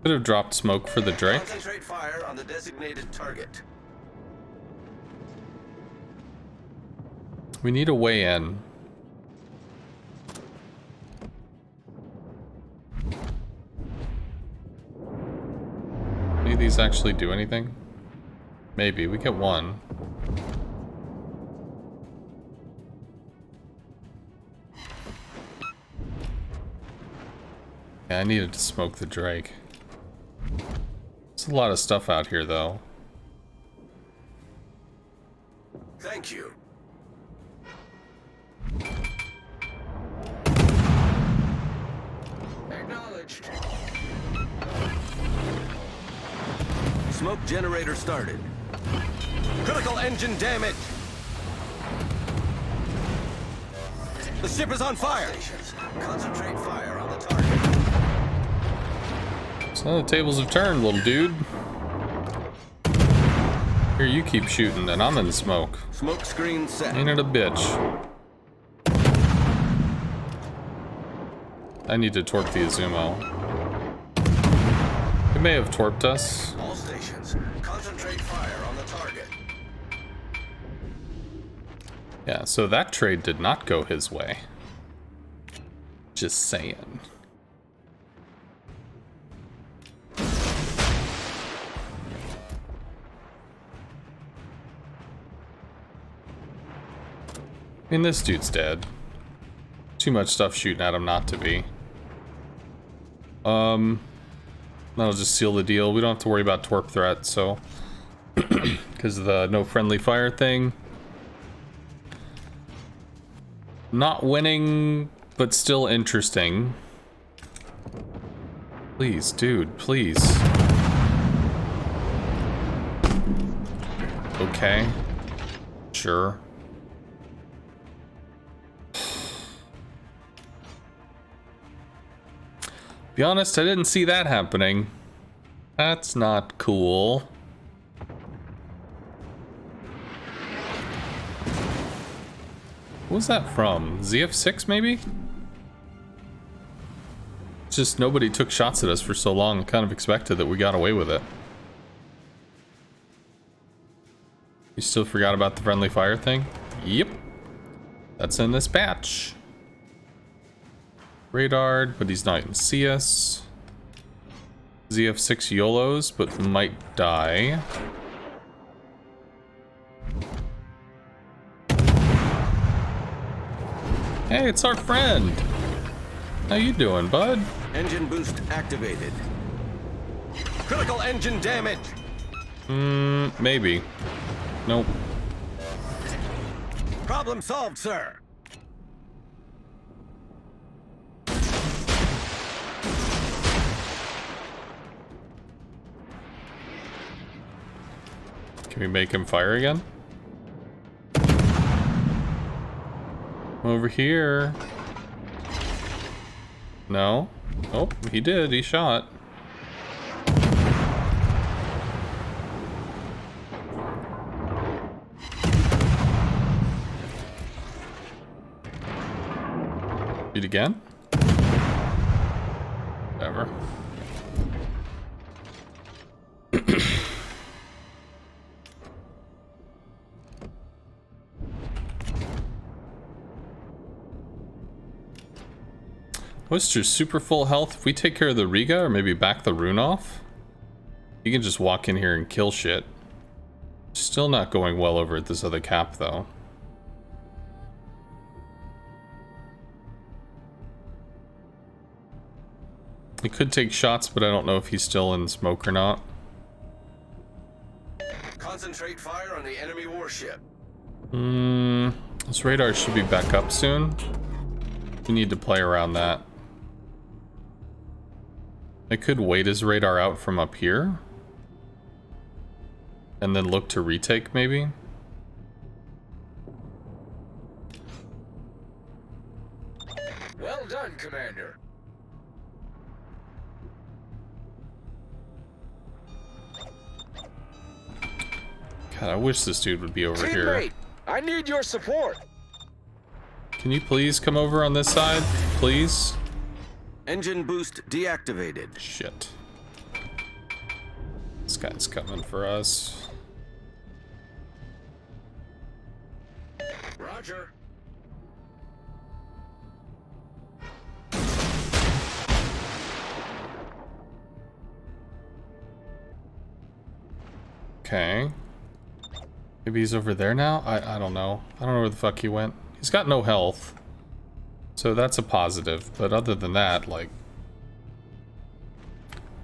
Could have dropped smoke for the Drake. Concentrate fire on the designated target. We need a way in. Any of these actually do anything? Maybe. We get one. Yeah, I needed to smoke the Drake. There's a lot of stuff out here, though. Thank you. Acknowledged. Smoke generator started. Critical engine damage. The ship is on fire. Concentrate fire on the target. So the tables have turned, little dude. Here, you keep shooting, and I'm in the smoke. Smoke screen set. Ain't it a bitch? I need to torp the Izumo. It may have torped us. All stations, concentrate fire on the target. Yeah, so that trade did not go his way. Just saying. I mean, this dude's dead. Too much stuff shooting at him not to be. That'll just seal the deal. We don't have to worry about torp threat, so... because of the no friendly fire thing. Not winning, but still interesting. Please, dude, please. Okay. Sure. Be honest, I didn't see that happening. That's not cool. What was that from? ZF6 maybe? Just nobody took shots at us for so long. I kind of expected that we got away with it. You still forgot about the friendly fire thing? Yep. That's in this patch. Radar, but he's not going to see us. ZF6 YOLOs, but might die. Hey, it's our friend. How you doing, bud? Engine boost activated. Critical engine damage. Maybe. Nope. Problem solved, sir. Can we make him fire again? Over here. No. Oh, he did. He shot. Shoot again? Whatever. Oyster's super full health. If we take care of the Riga or maybe back the rune off, he can just walk in here and kill shit. Still not going well over at this other cap though. He could take shots, but I don't know if he's still in smoke or not. Concentrate fire on the enemy warship. This radar should be back up soon. We need to play around that. I could wait his radar out from up here. And then look to retake, maybe? Well done, Commander. God, I wish this dude would be over here. Teammate, I need your support. Can you please come over on this side? Please? Engine boost deactivated. Shit. This guy's coming for us. Roger. Okay. Maybe he's over there now? I don't know. I don't know where the fuck he went. He's got no health. So that's a positive. But other than that, like...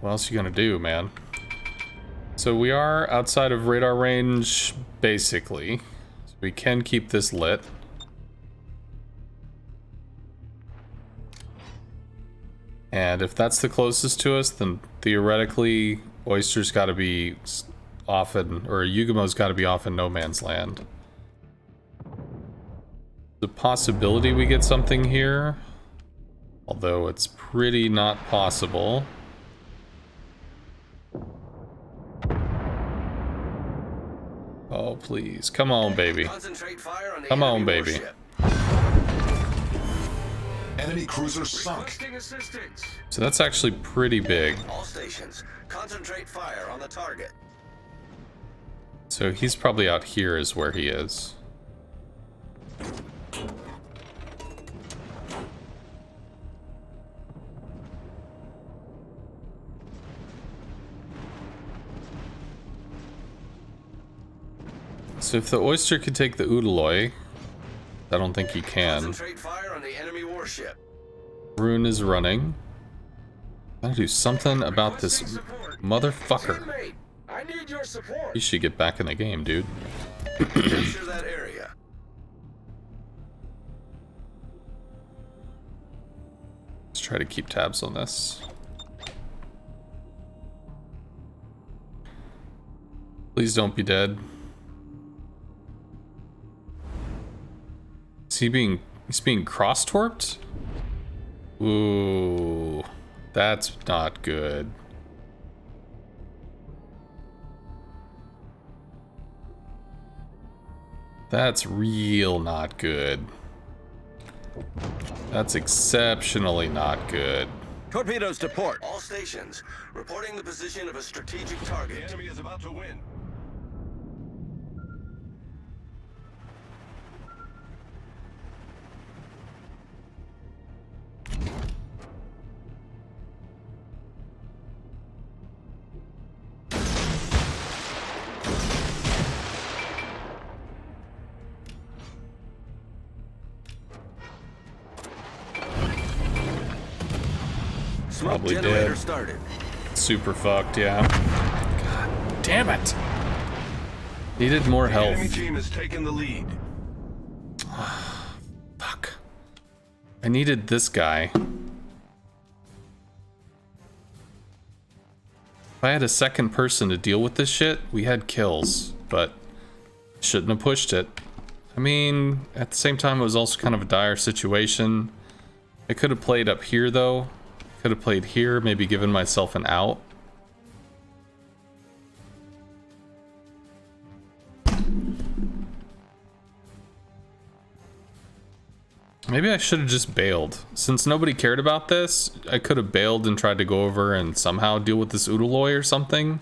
what else are you gonna do, man? So we are outside of radar range, basically. So we can keep this lit. And if that's the closest to us, then theoretically, Oyster's gotta be off in, or Yugumo's gotta be off in no man's land. The possibility we get something here, although it's pretty not possible. Oh, please. Come on, baby. Concentrate fire on the Come on, enemy baby. warship. Enemy cruiser sunk. Requesting assistance. So that's actually pretty big. All stations, concentrate fire on the target. So he's probably out here is where he is. So if the Oyster could take the Udaloy, I don't think he can. Concentrate fire on the enemy warship. Rune is running. Gotta do something about this Requesting support. motherfucker. Teammate, I need your support. You should get back in the game, dude. Capture that area. Let's try to keep tabs on this. Please don't be dead. Is he's being cross-torped? Ooh, that's not good. That's real not good. That's exceptionally not good. Torpedoes to port. All stations, reporting the position of a strategic The target. enemy is about to win. Smoke Probably generator did. started. Super fucked, yeah. God damn it. Needed more The health. enemy team has taken the lead. Fuck. I needed this guy. If I had a second person to deal with this shit, we had kills, but shouldn't have pushed it. I mean, at the same time, it was also kind of a dire situation. I could have played up here, though. Could have played here, maybe given myself an out. Maybe I should have just bailed. Since nobody cared about this, I could have bailed and tried to go over and somehow deal with this Udaloy or something.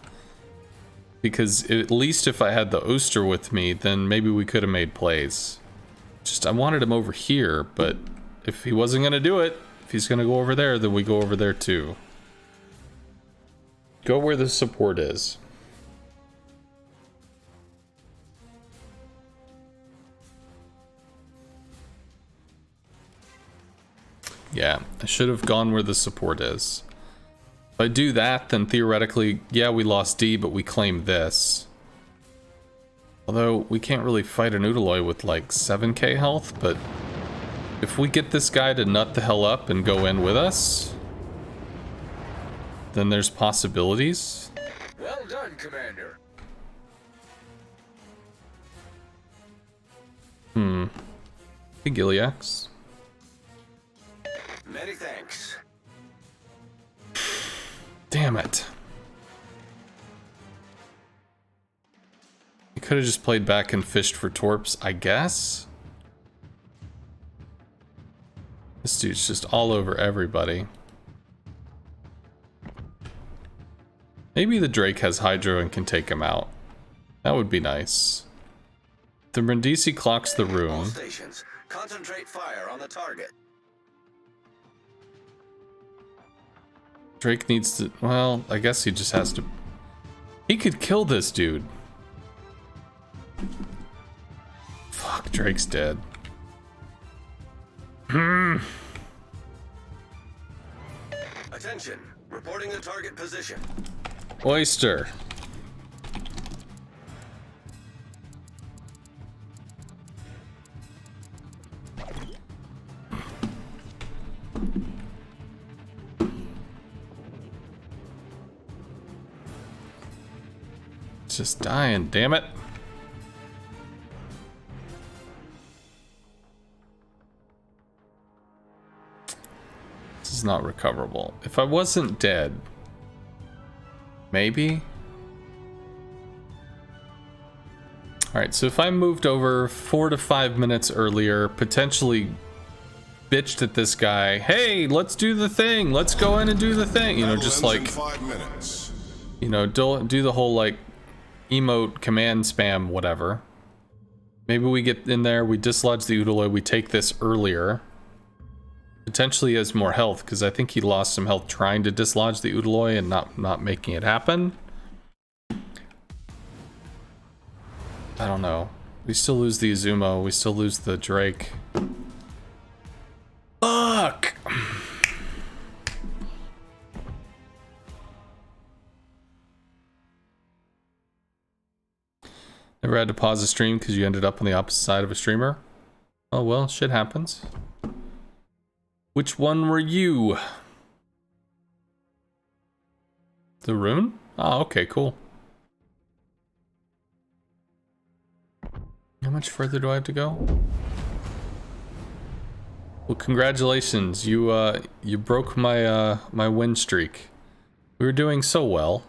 Because at least if I had the Oster with me, then maybe we could have made plays. Just, I wanted him over here, but if he wasn't going to do it, if he's going to go over there, then we go over there too. Go where the support is. Yeah, I should have gone where the support is. If I do that, then theoretically, yeah, we lost D, but we claim this. Although, we can't really fight an Udaloy with like 7k health, but if we get this guy to nut the hell up and go in with us, then there's possibilities. Well done, Commander. Hey, Giliax. Many thanks. Damn it. You could have just played back and fished for Torps, I guess. This dude's just all over everybody. Maybe the Drake has Hydro and can take him out. That would be nice. The Brindisi clocks the All room. stations, concentrate fire on the target. Drake needs to... Well, I guess he just has to... He could kill this dude. Fuck, Drake's dead. Attention, reporting the target position. Oyster. It's just dying, damn it. This is not recoverable. If I wasn't dead, maybe? Alright, so if I moved over 4 to 5 minutes earlier, potentially bitched at this guy, hey, let's do the thing, let's go in and do the thing, you know, just like, 5 minutes. you know, do the whole like emote command spam whatever. Maybe we get in there, we dislodge the Udaloy, we take this earlier. Potentially has more health, because I think he lost some health trying to dislodge the Udaloy and not making it happen. I don't know. We still lose the Izumo, we still lose the Drake. Fuck! Never had to pause a stream because you ended up on the opposite side of a streamer? Oh well, shit happens. Which one were you? The rune? Oh, okay, cool. How much further do I have to go? Well, congratulations. You broke my my win streak. We were doing so well.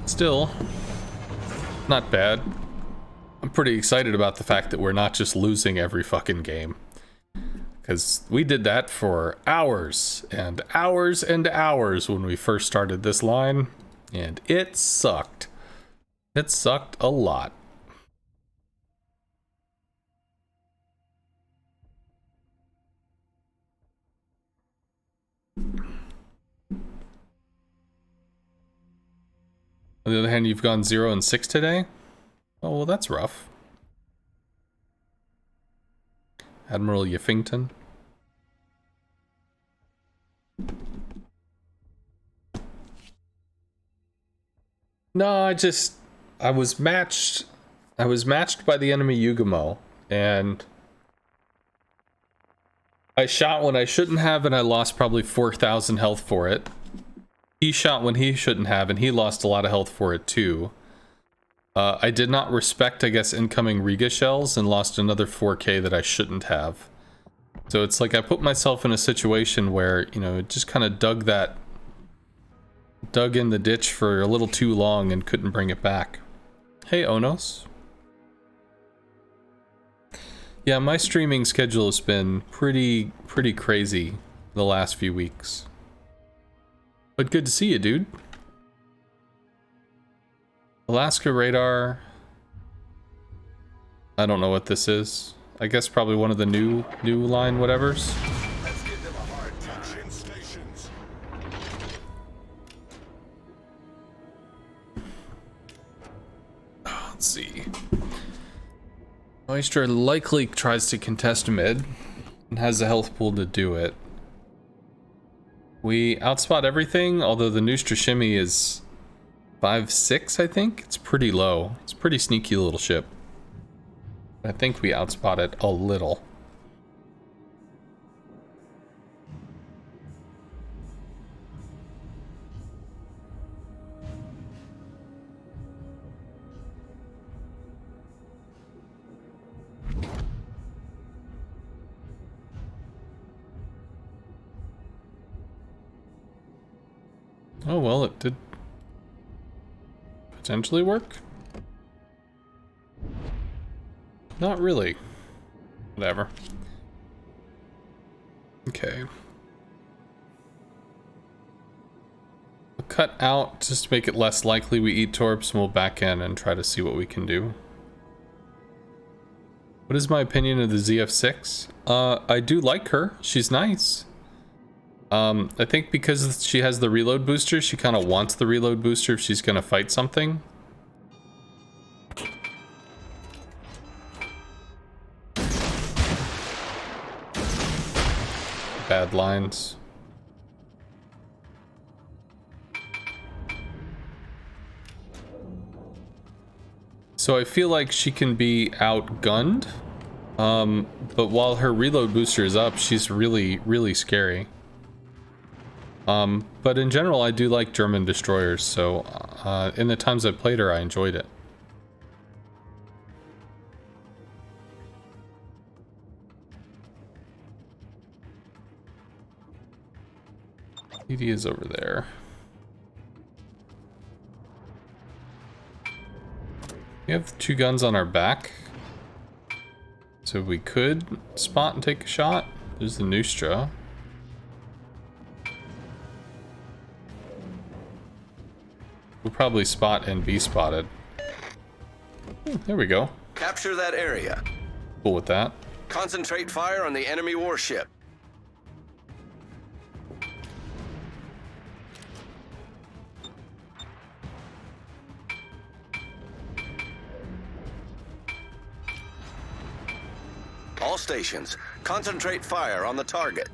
Still, not bad. I'm pretty excited about the fact that we're not just losing every fucking game. Because we did that for hours and hours and hours when we first started this line. And it sucked. It sucked a lot. On the other hand, you've gone 0 and 6 today? Oh, well, that's rough. Admiral Yeffington. No, I was matched. I was matched by the enemy Yugamo, and I shot when I shouldn't have, and I lost probably 4,000 health for it. He shot when he shouldn't have, and he lost a lot of health for it too. I did not respect, I guess, incoming Riga shells and lost another 4K that I shouldn't have. So it's like I put myself in a situation where, you know, it just kind of dug in the ditch for a little too long and couldn't bring it back. Hey, Onos. Yeah, my streaming schedule has been pretty crazy the last few weeks. But good to see you, dude. Alaska radar. I don't know what this is. I guess probably one of the new line whatevers. Let's give them a hard time. Stations. Let's see. Oyster likely tries to contest mid and has the health pool to do it. We outspot everything, although the Nustra Shimmy is 5-6, I think. It's pretty low. It's a pretty sneaky little ship. I think we outspot it a little. Oh well, it did potentially work. Not really. Whatever. Okay. We'll cut out just to make it less likely we eat torps, and we'll back in and try to see what we can do. What is my opinion of the ZF6? I do like her. She's nice. I think because she has the reload booster, she kind of wants the reload booster if she's gonna fight something. Bad lines. So I feel like she can be outgunned, but while her reload booster is up, she's really scary. But in general, I do like German destroyers, so in the times I played her, I enjoyed it. PD is over there. We have 2 guns on our back, so we could spot and take a shot. There's the Nustra. We'll probably spot and be spotted. There we go. Capture that area. Cool with that. Concentrate fire on the enemy warship. All stations, concentrate fire on the target.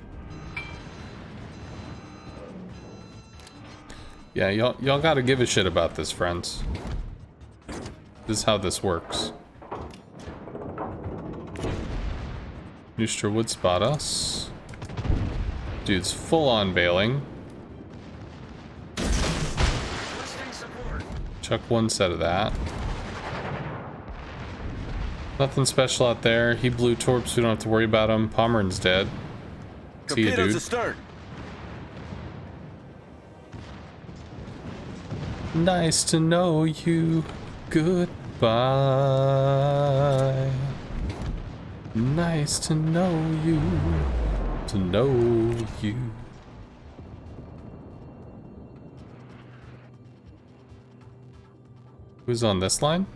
Yeah, y'all gotta give a shit about this, friends. This is how this works. Nustra would spot us. Dude's full on bailing. Chuck 1 set of that. Nothing special out there. He blew torps, we don't have to worry about him. Pomeran's dead. See you, dude. Astern. Nice to know you. Goodbye. Nice to know you. To know you. Who's on this line?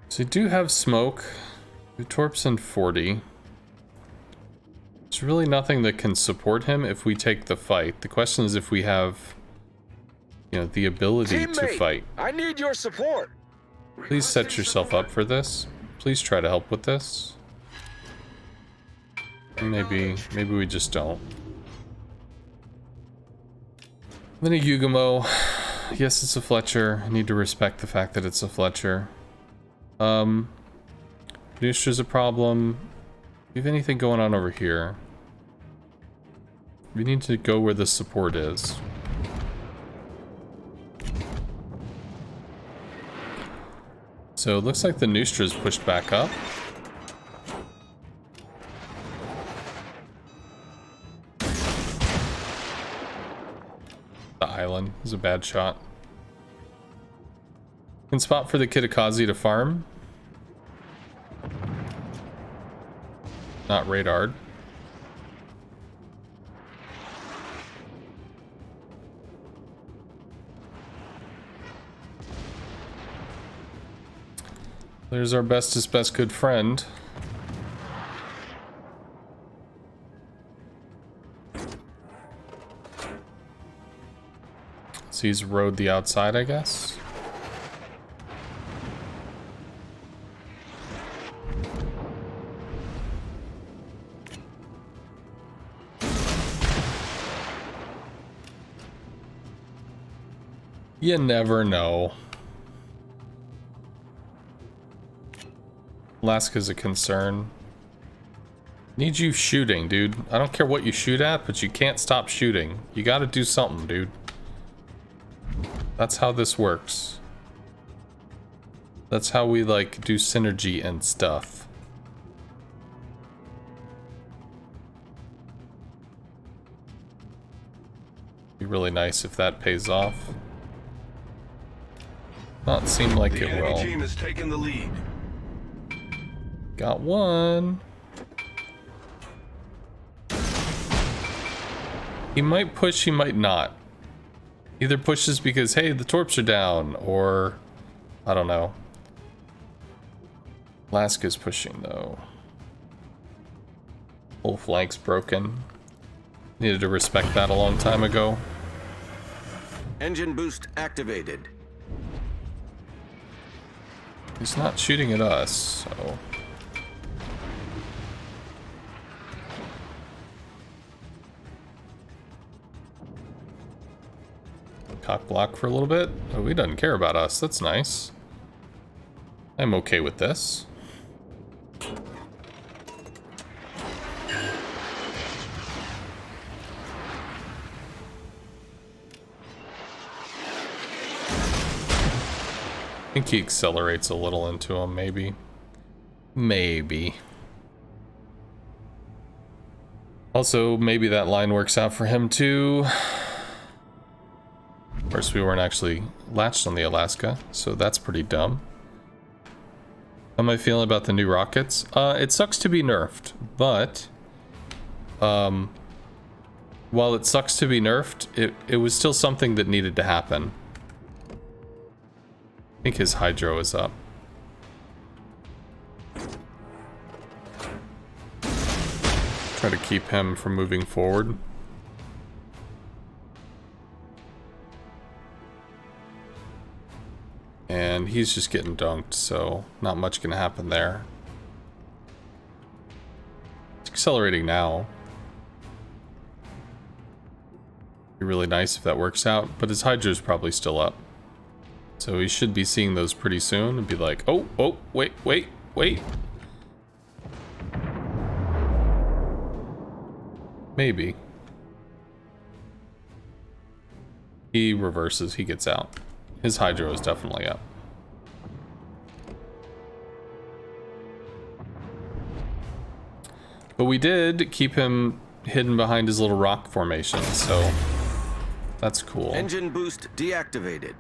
So we do have smoke. Torps and 40. There's really nothing that can support him if we take the fight. The question is if we have, you know, the ability to Teammate, fight. I need your support. Please set yourself up for this. Please try to help with this. Maybe we just don't. Then a Yugamo. Yes, it's a Fletcher. I need to respect the fact that it's a Fletcher. Noostra's a problem. Do you have anything going on over here? We need to go where the support is. So it looks like the Noostra's pushed back up. The island is a bad shot. Can spot for the Kitakazi to farm. Not radared. There's our bestest best good friend. So he's rode the outside, I guess. You never know. Alaska's a concern. Need you shooting, dude. I don't care what you shoot at, but you can't stop shooting. You gotta do something, dude. That's how this works. That's how we, like, do synergy and stuff. Be really nice if that pays off. Not seem like it will. The enemy team has taken the lead. Got one. He might push, he might not. Either pushes because, hey, the Torps are down, or I don't know. Alaska's pushing though. Whole flank's broken. Needed to respect that a long time ago. Engine boost activated. He's not shooting at us, so. Cock block for a little bit. Oh, he doesn't care about us. That's nice. I'm okay with this. I think he accelerates a little into him, maybe. Maybe. Also, maybe that line works out for him too. Of course, we weren't actually latched on the Alaska, so that's pretty dumb. How am I feeling about the new rockets? It sucks to be nerfed, but while it sucks to be nerfed, it was still something that needed to happen. I think his hydro is up. Try to keep him from moving forward. And he's just getting dunked, so not much can happen there. It's accelerating now. Be really nice if that works out, but his hydro's probably still up. So he should be seeing those pretty soon and be like, oh, wait. Maybe. He reverses, he gets out. His hydro is definitely up. But we did keep him hidden behind his little rock formation, so that's cool. Engine boost deactivated.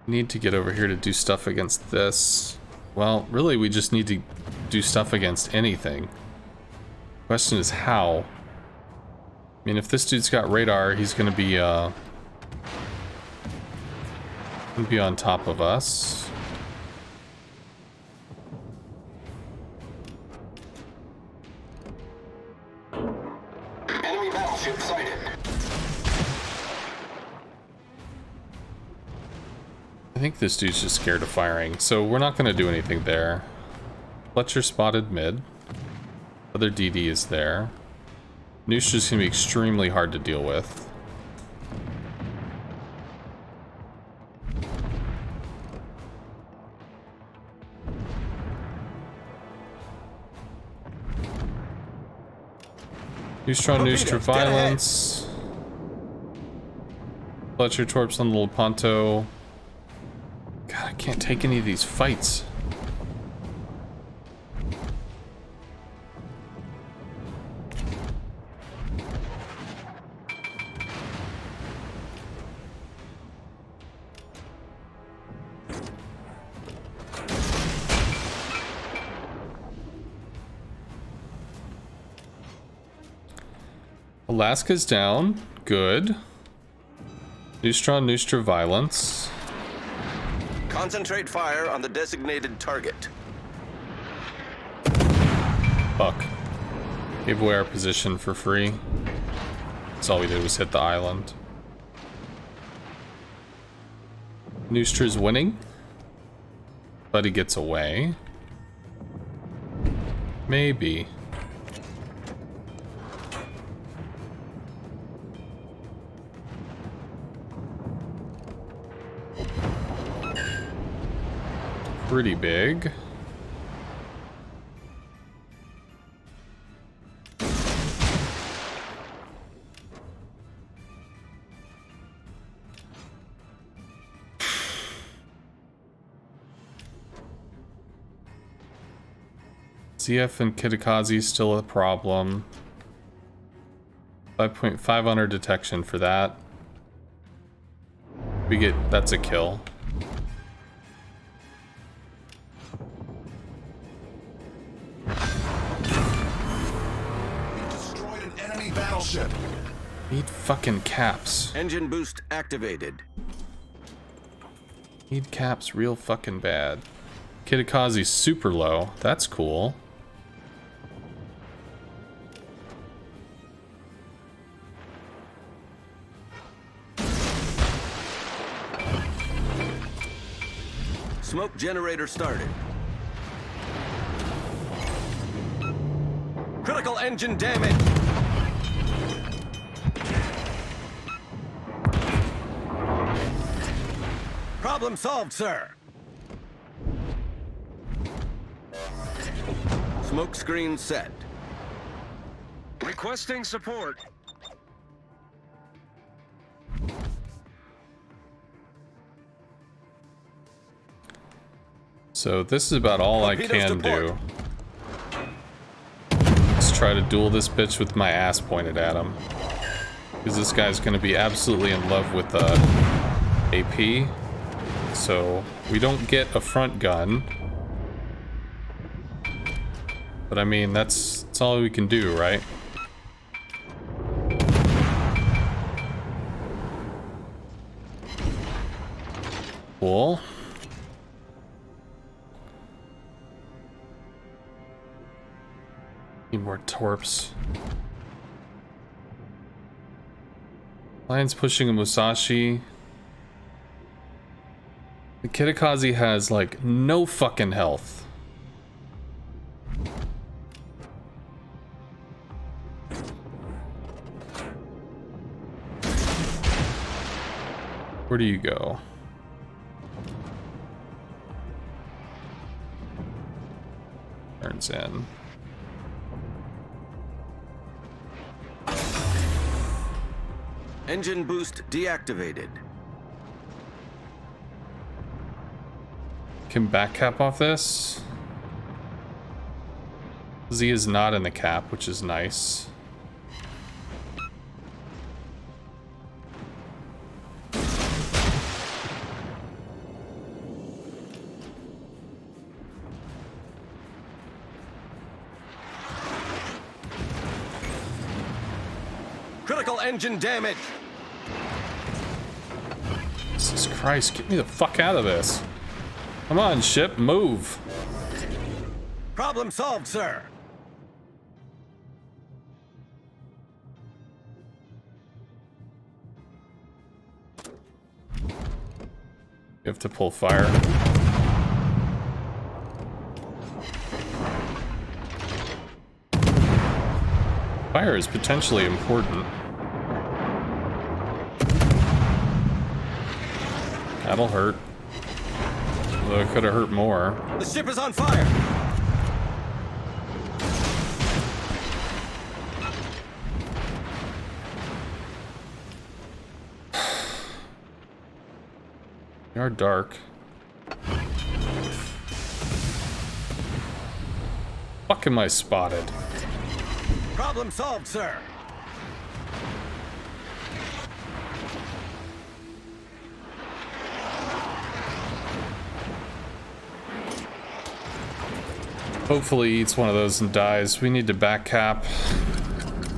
Need to get over here to do stuff against this. Well, really, we just need to do stuff against anything. Question is how. I mean, if this dude's got radar, he's gonna be on top of us. Enemy battleship sighted. I think this dude's just scared of firing, so we're not going to do anything there. Fletcher spotted mid. Other DD is there. Noostra's going to be extremely hard to deal with. Neutron, Nustra, Violence. Fletcher, Torps on Little Ponto. God, I can't take any of these fights. Alaska's down. Good. Neutron, Nustra, Violence. Concentrate fire on the designated target. Fuck. Gave away our position for free. That's all we did was hit the island. Nustra's winning. But he gets away. Maybe. Pretty big. ZF and Kitakazi still a problem. 5.5 on our detection for that. That's a kill. Battleship. Need fucking caps. Engine boost activated. Need caps real fucking bad. Kitakazi's super low. That's cool. Smoke generator started. Critical engine damage. Problem solved, sir. Smoke screen set. Requesting support. So this is about all I Torpedoes can to do. port. Let's try to duel this bitch with my ass pointed at him. Because this guy's going to be absolutely in love with AP. So we don't get a front gun. But I mean, that's all we can do, right? Cool. Need more torps. Lion's pushing a Musashi. The Kitakazi has like no fucking health. Where do you go? Turns in. Engine boost deactivated. Can back cap off this? Z is not in the cap, which is nice. Critical engine damage. Jesus Christ, get me the fuck out of this. Come on, ship, move. Problem solved, sir. You have to pull fire. Fire is potentially important. That'll hurt. Although it could have hurt more. The ship is on fire! They are dark. Fuck, am I spotted? Problem solved, sir. Hopefully he eats one of those and dies. We need to back cap.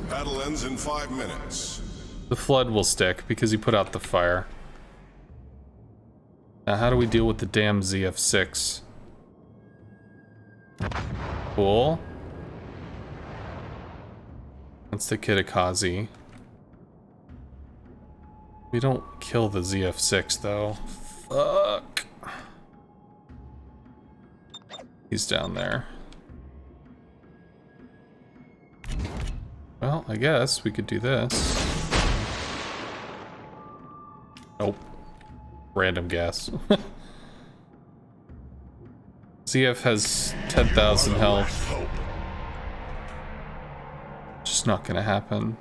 Battle ends in 5 minutes. The flood will stick because he put out the fire. Now how do we deal with the damn ZF6? Cool. That's the Kitakazi. We don't kill the ZF6 though. Fuck. He's down there. Well, I guess we could do this. Nope. Random guess. ZF has 10,000 health. Just not gonna happen.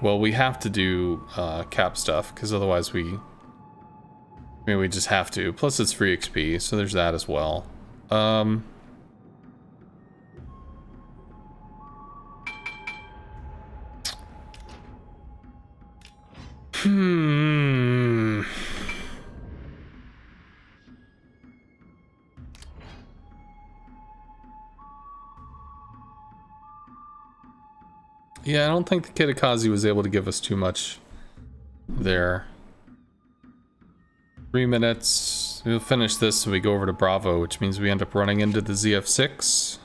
Well, we have to do cap stuff, because otherwise we just have to. Plus it's free XP, so there's that as well. Yeah, I don't think the Kitakazi was able to give us too much there. 3 minutes. We'll finish this so we go over to Bravo, which means we end up running into the ZF6.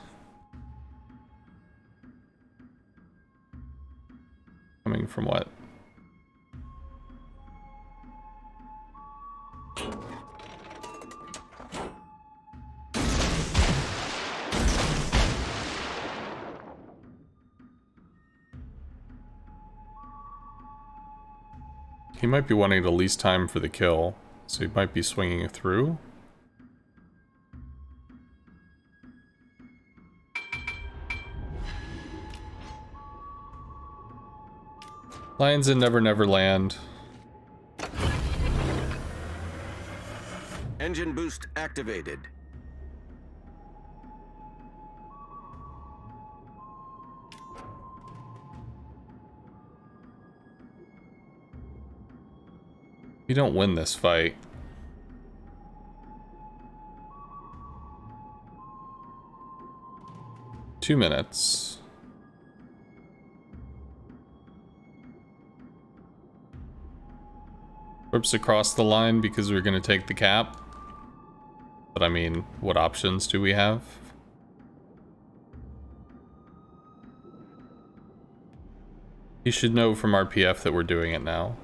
Coming from what? He might be wanting to lease time for the kill, so he might be swinging it through. Lions in Never Never Land. Engine boost activated. We don't win this fight. Two minutes. Rips across the line because we're going to take the cap. But I mean, what options do we have? He should know from RPF that we're doing it now.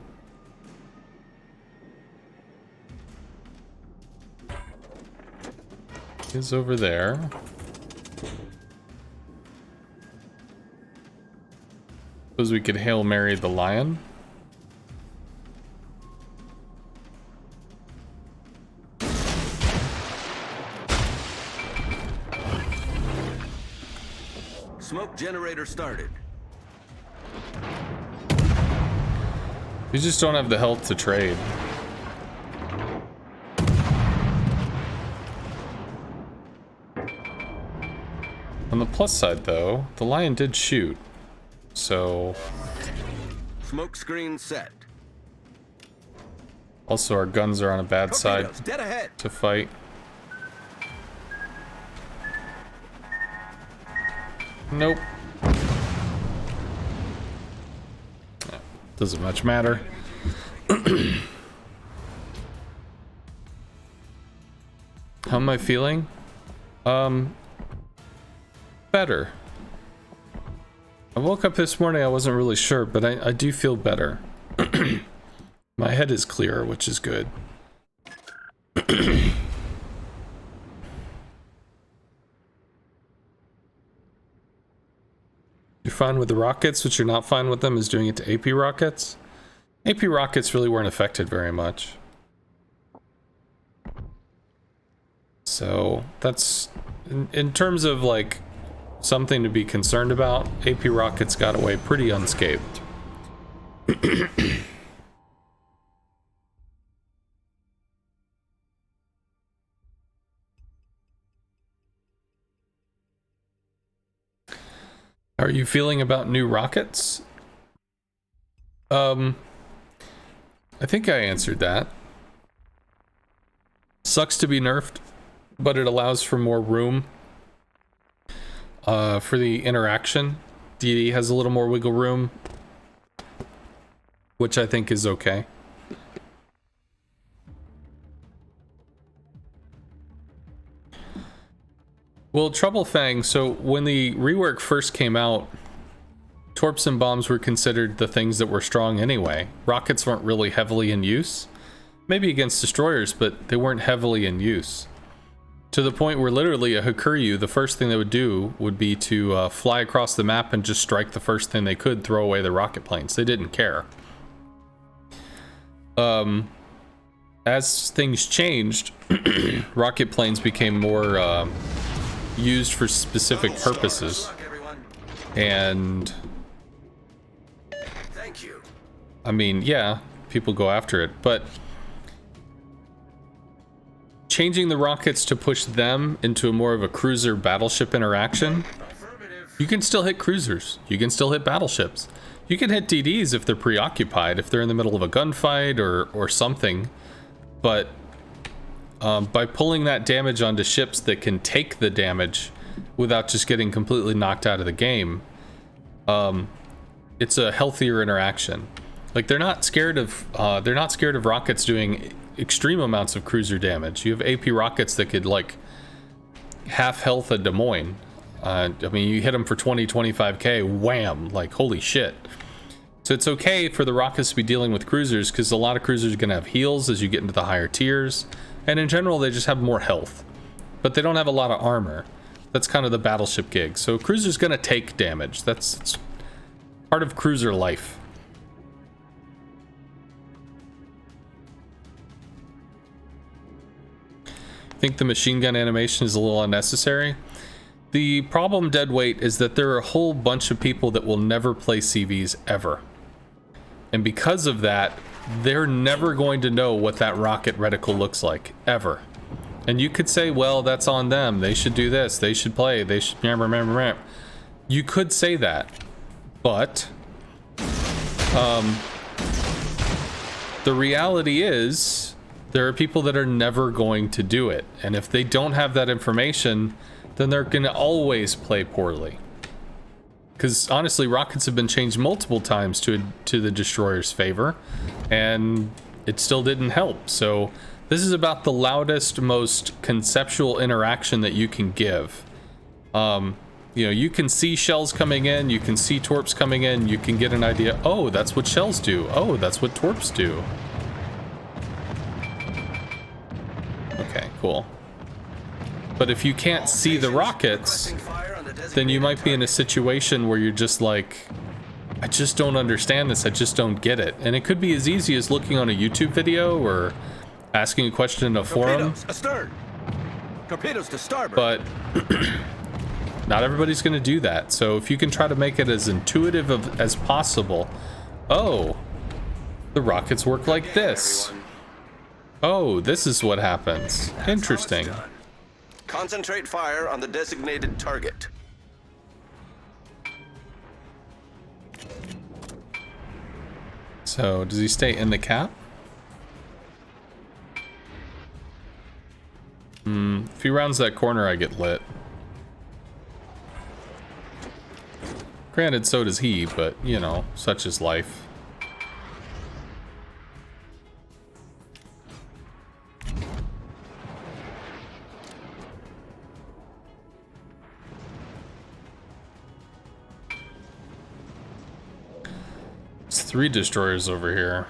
Is over there. Suppose we could Hail Mary the lion. Smoke generator started. We just don't have the health to trade. On the plus side, though, the lion did shoot, so... Smoke screen set. Also, our guns are on a bad side Torpedoes, dead ahead. to fight. Nope. Yeah, doesn't much matter. How am I feeling? Better. I woke up this morning, I wasn't really sure, but I do feel better. My head is clearer, which is good. You're fine with the rockets, what you're not fine with them is doing it to AP rockets. AP rockets really weren't affected very much. So that's, in terms of like something to be concerned about, AP rockets got away pretty unscathed. How are you feeling about new rockets? I think I answered that. Sucks to be nerfed, but it allows for more room for the interaction. DD has a little more wiggle room, which I think is okay. Well, Trouble Fang, so when the rework first came out, torps and bombs were considered the things that were strong anyway. Rockets weren't really heavily in use. Maybe against destroyers, but they weren't heavily in use. To the point where literally a Hakuryu, the first thing they would do would be to fly across the map and just strike the first thing they could, throw away the rocket planes. They didn't care. As things changed, rocket planes became more used for specific purposes. And Thank you. I mean, yeah, people go after it, but changing the rockets to push them into a more of a cruiser battleship interaction, you can still hit cruisers, you can still hit battleships, you can hit DDs if they're preoccupied, if they're in the middle of a gunfight or something, but by pulling that damage onto ships that can take the damage without just getting completely knocked out of the game, it's a healthier interaction. Like they're not scared of rockets doing extreme amounts of cruiser damage. You have AP rockets that could like half health a Des Moines. I mean, you hit them for 20-25k, wham, like holy shit. So it's okay for the rockets to be dealing with cruisers because a lot of cruisers are going to have heals as you get into the higher tiers, and in general they just have more health, but they don't have a lot of armor. That's kind of the battleship gig. So cruiser's going to take damage. That's part of cruiser life. I think the machine gun animation is a little unnecessary. The problem, Deadweight, is that there are a whole bunch of people that will never play CVs ever. And because of that, they're never going to know what that rocket reticle looks like, ever. And you could say, well, that's on them. They should do this. They should play. They should... You could say that. But... the reality is... there are people that are never going to do it, and if they don't have that information, then they're going to always play poorly. Because honestly, rockets have been changed multiple times to the destroyer's favor, and it still didn't help. So this is about the loudest, most conceptual interaction that you can give. You know, you can see shells coming in, you can see torps coming in, you can get an idea. Oh, that's what shells do. Oh, that's what torps do. Okay, cool. But if you can't see the rockets, then you might be in a situation where you're just like, I just don't understand this, I just don't get it. And it could be as easy as looking on a YouTube video or asking a question in a forum. Astern. Torpedoes to starboard. But not everybody's going to do that. So if you can try to make it as intuitive as possible. Oh, the rockets work like this. Oh, this is what happens. Interesting. Concentrate fire on the designated target. So, does he stay in the cap? If he rounds that corner, I get lit. Granted, so does he, but, you know, such is life. It's 3 destroyers over here.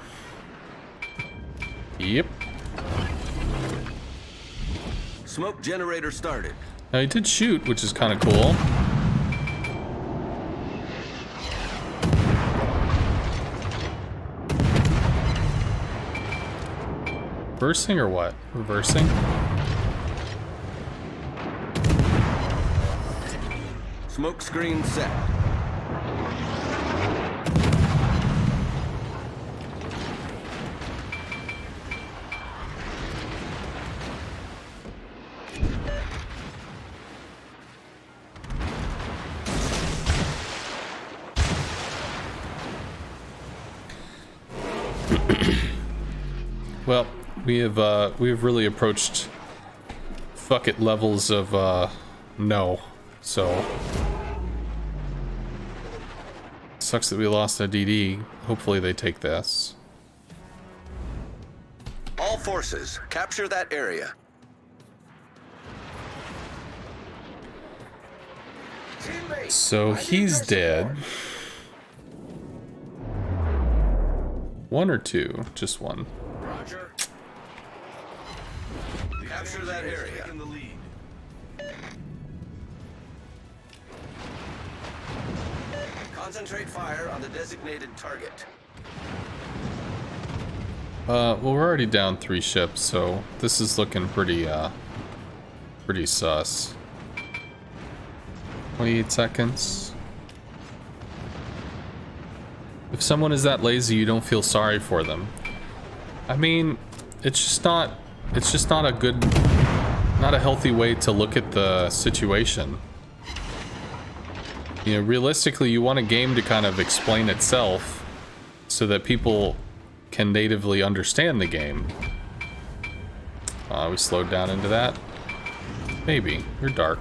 Yep. Smoke generator started. Now he did shoot, which is kind of cool. Reversing or what? Reversing? Smoke screen set. Well, we have really approached fuck it levels of no. So sucks that we lost a DD. Hopefully they take this. All forces, capture that area. Teammate, So I need he's your dead. support. 1 or 2? Just 1. Roger. Capture that area. Taking the lead. Concentrate fire on the designated target. Well, we're already down 3 ships, so this is looking pretty sus. 28 seconds. If someone is that lazy, you don't feel sorry for them. I mean, it's just not a good, not a healthy way to look at the situation. You know, realistically, you want a game to kind of explain itself so that people can natively understand the game. We slowed down into that. Maybe. You're dark.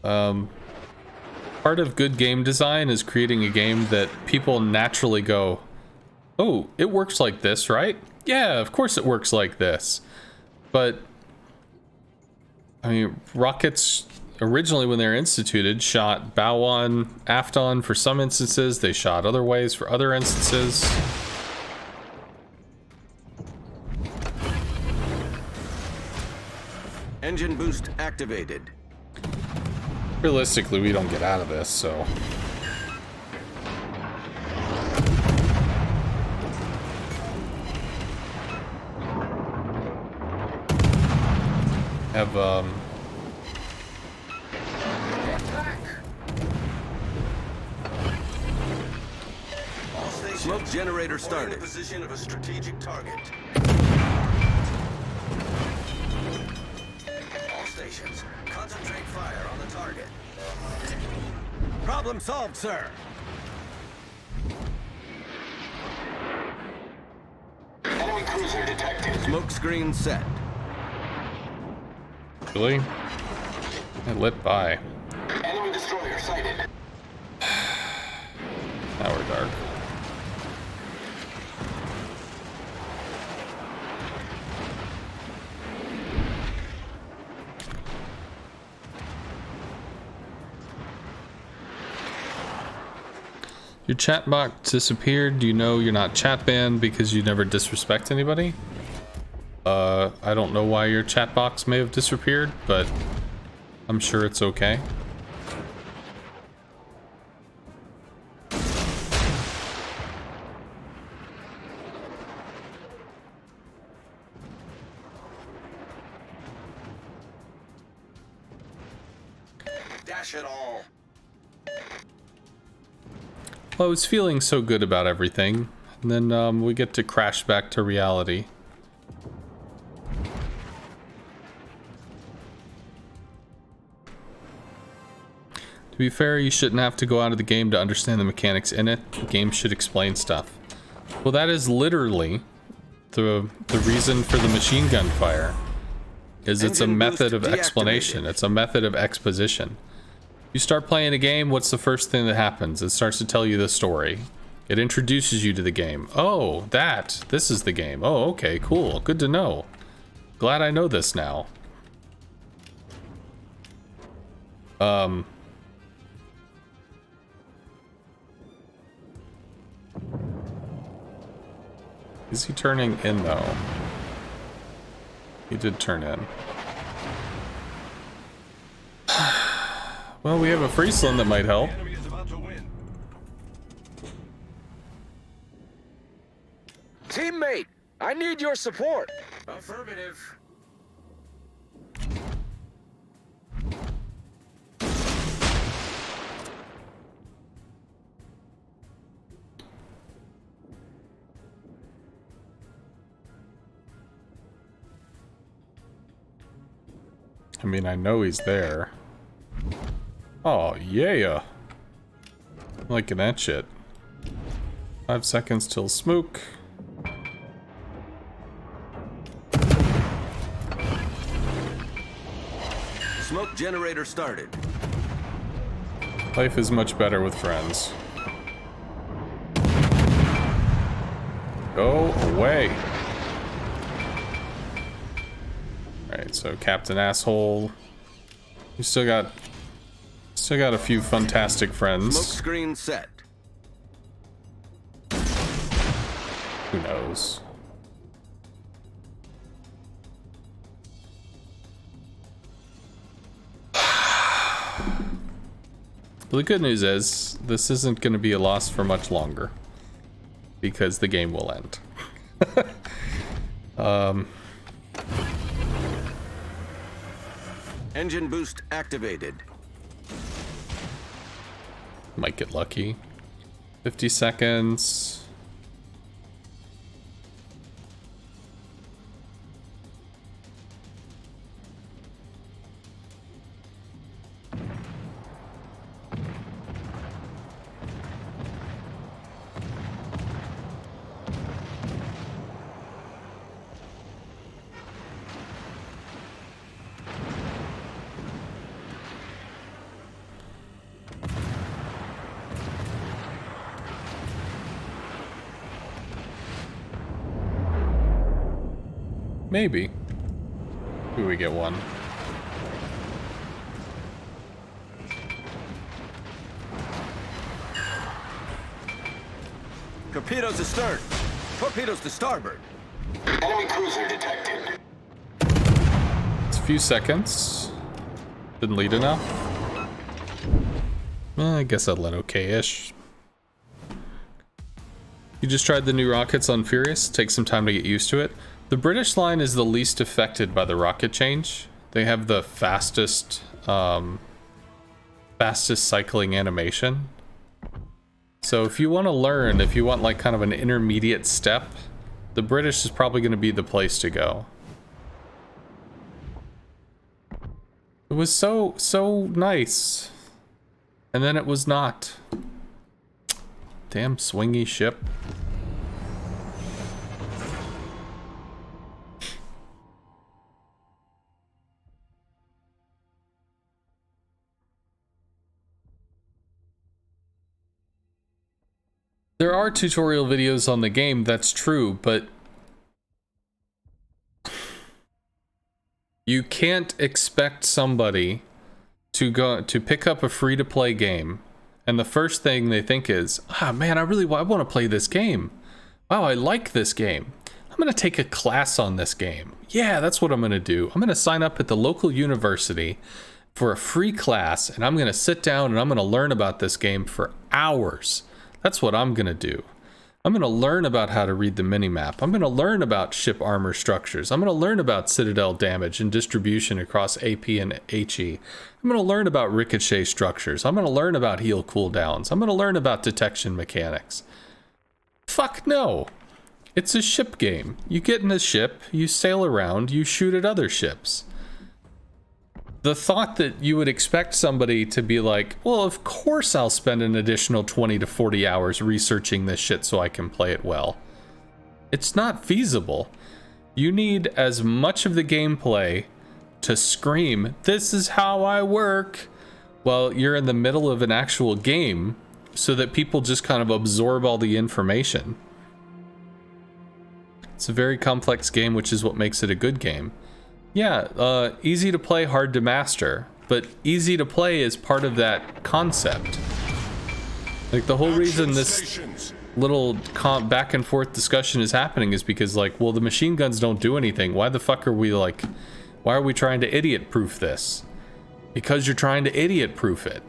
Part of good game design is creating a game that people naturally go, oh, it works like this, right? Yeah, of course it works like this. But, I mean, rockets originally, when they were instituted, shot bow on, aft on for some instances. They shot other ways for other instances. Engine boost activated. Realistically, we don't get out of this, so... Have, Get back. All stations. Smoke generator started. In position of a strategic target. All stations, concentrate fire on the target. Problem solved, sir. Enemy cruiser detected. Smoke screen set. really? I lit by. Enemy destroyer sighted. Now we're dark. Your chat box disappeared. Do you know you're not chat banned because you never disrespect anybody? I don't know why your chat box may have disappeared, but I'm sure it's okay. Dash it all. Well, I was feeling so good about everything, and then we get to crash back to reality. To be fair, you shouldn't have to go out of the game to understand the mechanics in it. The game should explain stuff. Well, that is literally the reason for the machine gun fire. Is it's a Engine method of boost explanation. deactivated. It's a method of exposition. You start playing a game, what's the first thing that happens? It starts to tell you the story. It introduces you to the game. Oh, this is the game. Oh, okay, cool. Good to know. Glad I know this now. Is he turning in, though? He did turn in. Well, we have a Friesland that might help. The enemy is about to win. Teammate, I need your support. Affirmative. I mean, I know he's there. Oh, yeah. I'm liking that shit. 5 seconds till smoke. Smoke generator started. Life is much better with friends. Go away. Alright, so Captain Asshole. You still got a few fantastic friends. Smoke screen set. Who knows? The good news is, this isn't going to be a loss for much longer. Because the game will end. Engine boost activated. Might get lucky. 50 seconds. Maybe. Maybe we get one. Torpedoes to stern. Torpedoes to starboard. Enemy cruiser detected. It's a few seconds. Didn't lead enough. I guess that led okay-ish. You just tried the new rockets on Furious? Take some time to get used to it. The British line is the least affected by the rocket change. They have the fastest cycling animation. So if you want to learn, if you want like kind of an intermediate step, the British is probably going to be the place to go. It was so nice. And then it was not. Damn swingy ship. There are tutorial videos on the game, that's true, but you can't expect somebody to pick up a free-to-play game, and the first thing they think is, ah, man, I want to play this game. Wow, I like this game. I'm going to take a class on this game. Yeah, that's what I'm going to do. I'm going to sign up at the local university for a free class, and I'm going to sit down and I'm going to learn about this game for hours. That's what I'm going to do. I'm going to learn about how to read the minimap. I'm going to learn about ship armor structures. I'm going to learn about citadel damage and distribution across AP and HE. I'm going to learn about ricochet structures. I'm going to learn about heal cooldowns. I'm going to learn about detection mechanics. Fuck no. It's a ship game. You get in a ship, you sail around, you shoot at other ships. The thought that you would expect somebody to be like, well, of course I'll spend an additional 20 to 40 hours researching this shit so I can play it well. It's not feasible. You need as much of the gameplay to scream, this is how I work, while you're in the middle of an actual game, so that people just kind of absorb all the information. It's a very complex game, which is what makes it a good game. Yeah, easy to play, hard to master, but easy to play is part of that concept. Like the whole reason this little back and forth discussion is happening is because, like, well, the machine guns don't do anything. Why the fuck are we, like, why are we trying to idiot proof this? Because you're trying to idiot proof it.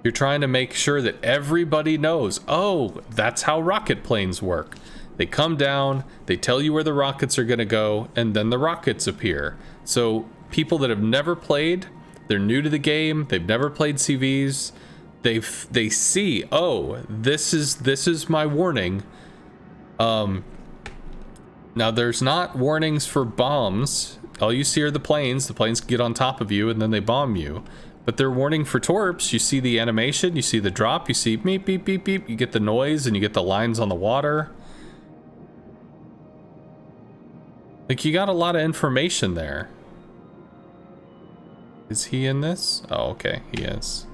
You're trying to make sure that everybody knows, oh, that's how rocket planes work. They come down, they tell you where the rockets are gonna go, and then the rockets appear. So people that have never played, they're new to the game, they've never played CVs, they see, oh, this is my warning. Now there's not warnings for bombs. All you see are the planes get on top of you and then they bomb you. But they're warning for torps. You see the animation, you see the drop, you see beep, beep, beep, beep, you get the noise and you get the lines on the water. Like, you got a lot of information there. Is he in this? Oh, okay, he is.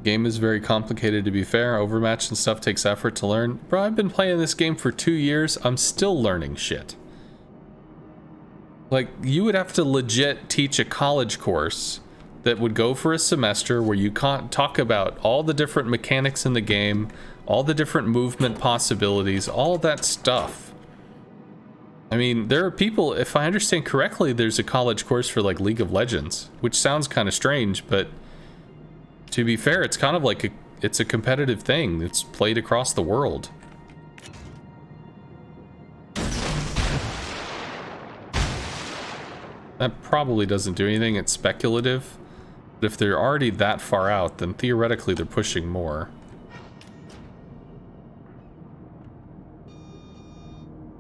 Game is very complicated, to be fair. Overmatch and stuff takes effort to learn. Bro, I've been playing this game for 2 years. I'm still learning shit. Like, you would have to legit teach a college course that would go for a semester where you can't talk about all the different mechanics in the game, all the different movement possibilities, all that stuff. I mean, there are people, if I understand correctly, there's a college course for, like, League of Legends, which sounds kind of strange, but to be fair, it's kind of like it's a competitive thing. It's played across the world. That probably doesn't do anything. It's speculative. But if they're already that far out, then theoretically they're pushing more.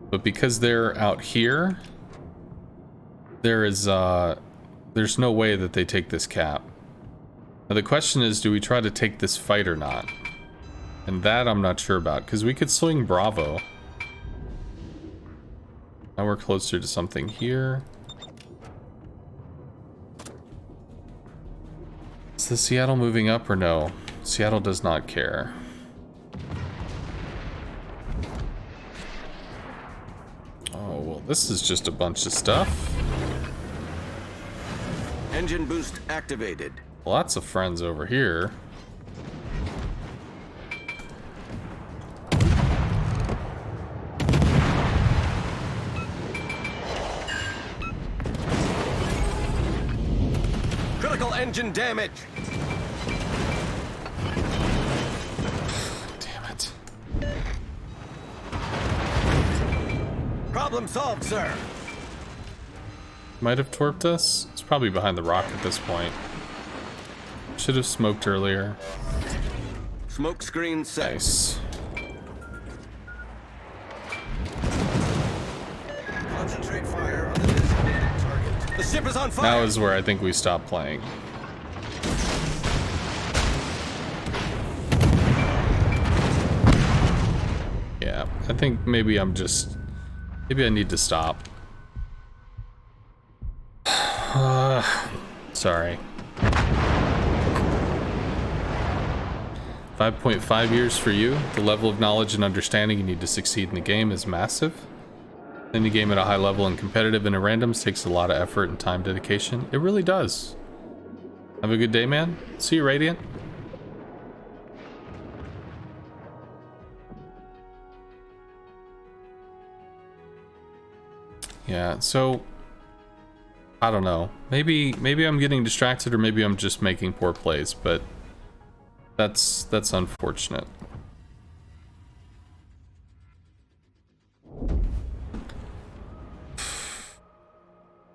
But because they're out here, there's no way that they take this cap. Now the question is, do we try to take this fight or not? And that I'm not sure about, because we could swing Bravo. Now we're closer to something here. Is the Seattle moving up or no? Seattle does not care. Oh, well, this is just a bunch of stuff. Engine boost activated. Lots of friends over here. Critical engine damage. Damn it. Problem solved, sir. Might have torped us. It's probably behind the rock at this point. Should have smoked earlier. Smoke screen set. Nice. Concentrate fire on the designated target. The ship is on fire. Now is where I think we stop playing. Yeah, I think maybe I need to stop. Sorry. 5.5 years for you. The level of knowledge and understanding you need to succeed in the game is massive. Playing the game at a high level and competitive in a randoms takes a lot of effort and time dedication. It really does. Have a good day, man. See you, Radiant. Yeah, so I don't know. Maybe I'm getting distracted, or maybe I'm just making poor plays, but that's unfortunate.